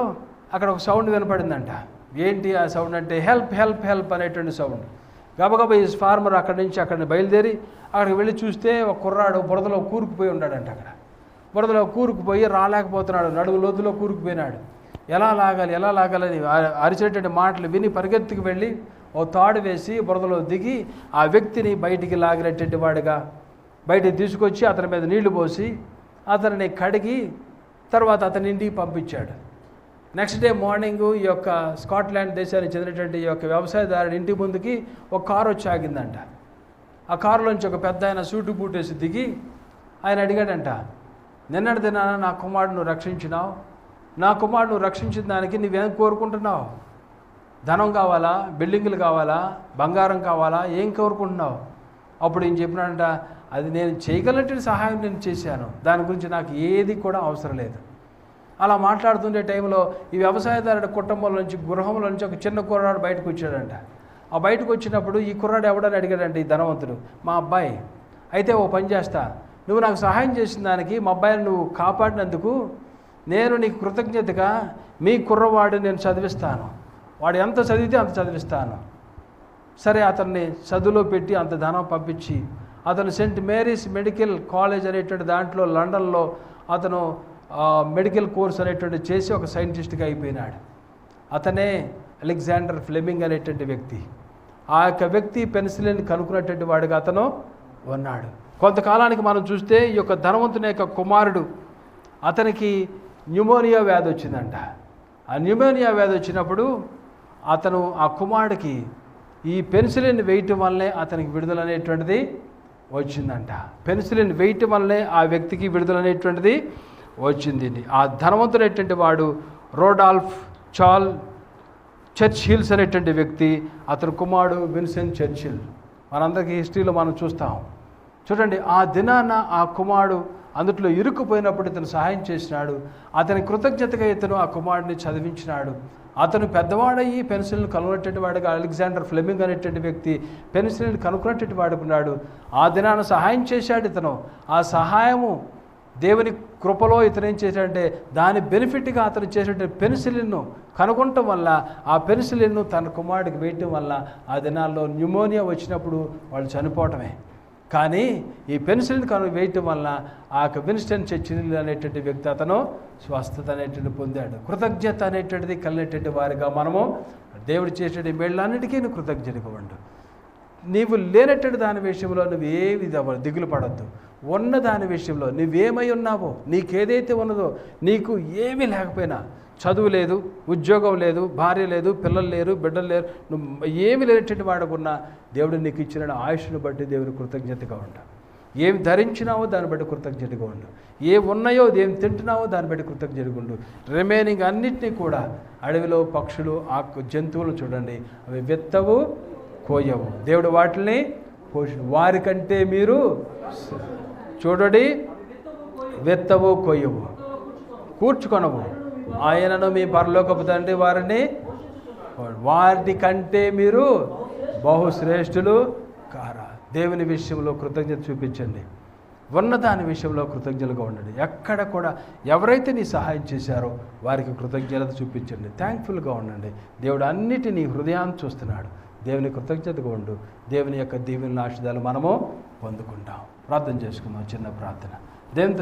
అక్కడ ఒక సౌండ్ వినపడిందంట. ఏంటి ఆ సౌండ్ అంటే హెల్ప్ హెల్ప్ హెల్ప్ అనేటువంటి సౌండ్. గబగబా ఈ ఫార్మర్ అక్కడిని బయలుదేరి అక్కడికి వెళ్ళి చూస్తే ఒక కుర్రాడు బురదలో కూరుకుపోయి ఉన్నాడంట. అక్కడ బురదలో కూరుకుపోయి రాలేకపోతున్నాడు, నడుము లోతులో కూరుకుపోయినాడు. ఎలా లాగాలని అరిచేటువంటి మాటలు విని పరిగెత్తుకు వెళ్ళి ఓ తాడు వేసి బురదలో దిగి ఆ వ్యక్తిని బయటికి లాగినటువంటి వాడిగా బయటికి తీసుకొచ్చి అతని మీద నీళ్లు పోసి అతనిని కడిగి తర్వాత అతని ఇంటికి పంపించాడు. నెక్స్ట్ డే మార్నింగ్ ఈ యొక్క స్కాట్లాండ్ దేశానికి చెందినటువంటి ఈ యొక్క వ్యవసాయదారుడి ఇంటి ముందుకి ఒక కారు వచ్చి ఆగిందంట. ఆ కారులోంచి ఒక పెద్ద ఆయన సూటు బూట్ వేసి దిగి ఆయన అడిగాడంట, నిన్నటి దినాన నా కుమారుడు రక్షించినావు, నా కుమారుడు రక్షించిన దానికి నువ్వేం కోరుకుంటున్నావు? ధనం కావాలా, బిల్డింగులు కావాలా, బంగారం కావాలా, ఏం కోరుకుంటున్నావు? అప్పుడు ఏం చెప్పినాడంట, అది నేను చేయగలిగిన సహాయం నేను చేశాను, దాని గురించి నాకు ఏది కూడా అవసరం లేదు. అలా మాట్లాడుతుండే టైంలో ఈ వ్యవసాయదారుడి కుటుంబంలో నుంచి గృహంలో నుంచి ఒక చిన్న కుర్రాడు బయటకు వచ్చాడంట. ఆ బయటకు వచ్చినప్పుడు ఈ కుర్రాడు ఎవడని అడిగాడంట ఈ ధనవంతుడు, మా అబ్బాయి. అయితే ఓ పని చేస్తా, నువ్వు నాకు సహాయం చేసిన దానికి, మా అబ్బాయిని నువ్వు కాపాడినందుకు నేను నీకు కృతజ్ఞతగా మీ కుర్రవాడిని నేను చదివిస్తాను, వాడు ఎంత చదివితే అంత చదివిస్తాను. సరే అతన్ని చదువులో పెట్టి అంత ధనం పంపించి అతను సెయింట్ మేరీస్ మెడికల్ కాలేజ్ అనేటువంటి దాంట్లో లండన్లో అతను మెడికల్ కోర్స్ అనేటువంటి చేసి ఒక సైంటిస్ట్గా అయిపోయినాడు. అతనే అలెగ్జాండర్ ఫ్లెమింగ్ అనేటువంటి వ్యక్తి. ఆ యొక్క వ్యక్తి పెన్సిలిన్ కనుక్కున్నటువంటి వాడిగా అతను ఉన్నాడు. కొంతకాలానికి మనం చూస్తే ఈ యొక్క ధనవంతుని యొక్క కుమారుడు, అతనికి న్యూమోనియా వ్యాధి వచ్చిందంట. ఆ న్యూమోనియా వ్యాధి వచ్చినప్పుడు అతను ఆ కుమారుడికి ఈ పెన్సిలిన్ వేయటం వల్లే అతనికి విడుదల అనేటువంటిది వచ్చిందంట. పెన్సిలిన్ వేయటం వల్లే ఆ వ్యక్తికి విడుదల అనేటువంటిది వచ్చింది. ఆ ధనవంతుడైనటువంటి వాడు రోడాల్ఫ్ చాల్ చర్చిల్స్ అనేటువంటి వ్యక్తి, అతని కుమారుడు విన్సెంట్ చర్చిల్. మనందరికీ హిస్టరీలో మనం చూస్తాం. చూడండి, ఆ దినాన ఆ కుమారుడు అందుట్లో ఇరుక్కుపోయినప్పుడు ఇతను సహాయం చేసినాడు. అతని కృతజ్ఞతగా ఇతను ఆ కుమారుడిని చదివించినాడు. అతను పెద్దవాడయ్యి పెన్సిల్ని కనుగొనేటువంటి వాడుగా అలెగ్జాండర్ ఫ్లెమింగ్ అనేటువంటి వ్యక్తి పెన్సిల్ని కనుక్కునేటువంటి వాడుకున్నాడు. ఆ దినాన సహాయం చేశాడు ఇతను. ఆ సహాయము దేవుని కృపలో ఇతను ఏం చేశాడంటే దాని బెనిఫిట్గా అతను చేసేటువంటి పెన్సిలిన్ను కనుగొనటం వల్ల, ఆ పెన్సిలిన్ను తన కుమారుడికి వేయటం వల్ల ఆ దినాల్లో న్యూమోనియా వచ్చినప్పుడు వాళ్ళు చనిపోవటమే. కానీ ఈ పెన్సిల్ని వేయటం వల్ల ఆ విన్స్టన్ చర్చిల్ అనేటువంటి వ్యక్తి అతను స్వస్థత అనేటువంటి పొందాడు. కృతజ్ఞత అనేటువంటిది కలిగినటువంటి వారిగా మనము దేవుడు చేసేటువంటి మేళ్ళన్నిటికీ నువ్వు కృతజ్ఞతగా ఉండు. నీవు లేనటువంటి దాని విషయంలో నువ్వేవి దిగులు పడద్దు. ఉన్న దాని విషయంలో నువ్వేమై ఉన్నావో, నీకేదైతే ఉన్నదో, నీకు ఏమీ లేకపోయినా, చదువు లేదు, ఉద్యోగం లేదు, భార్య లేదు, పిల్లలు లేరు, బిడ్డలు లేరు, నువ్వు ఏమి లేనటువంటి వాడుకున్నా దేవుడు నీకు ఇచ్చిన ఆయుష్ను బట్టి దేవుడు కృతజ్ఞతగా ఉండు. ఏమి ధరించినావో దాన్ని బట్టి కృతజ్ఞతగా ఉండు. ఏమి ఉన్నాయో, ఏమి తింటున్నావో దాన్ని బట్టి కృతజ్ఞతగా ఉండు. రిమైనింగ్ అన్నిటినీ కూడా, అడవిలో పక్షులు, జంతువులు చూడండి, అవి విత్తవు కోయవు, దేవుడు వాటిని పోషణ. వారికంటే మీరు చూడండి, విత్తవు కోయవు, కూర్చుకొనవు, ఆయనను మీ పరలోకపు తండ్రి వారిని వారి కంటే మీరు బహుశ్రేష్ఠులు కారా. దేవుని విషయంలో కృతజ్ఞత చూపించండి. ఉన్నదాని విషయంలో కృతజ్ఞతగా ఉండండి. ఎక్కడ కూడా ఎవరైతే నీ సహాయం చేశారో వారికి కృతజ్ఞత చూపించండి. థ్యాంక్ఫుల్గా ఉండండి. దేవుడు అన్నిటినీ హృదయాన్ని చూస్తున్నాడు. దేవుని కృతజ్ఞతగా ఉండు. దేవుని యొక్క దీవెనల ఆశీర్వాదాలు మనము పొందుకుంటాం. ప్రార్థన చేసుకుందాం. చిన్న ప్రార్థన. దేవునితో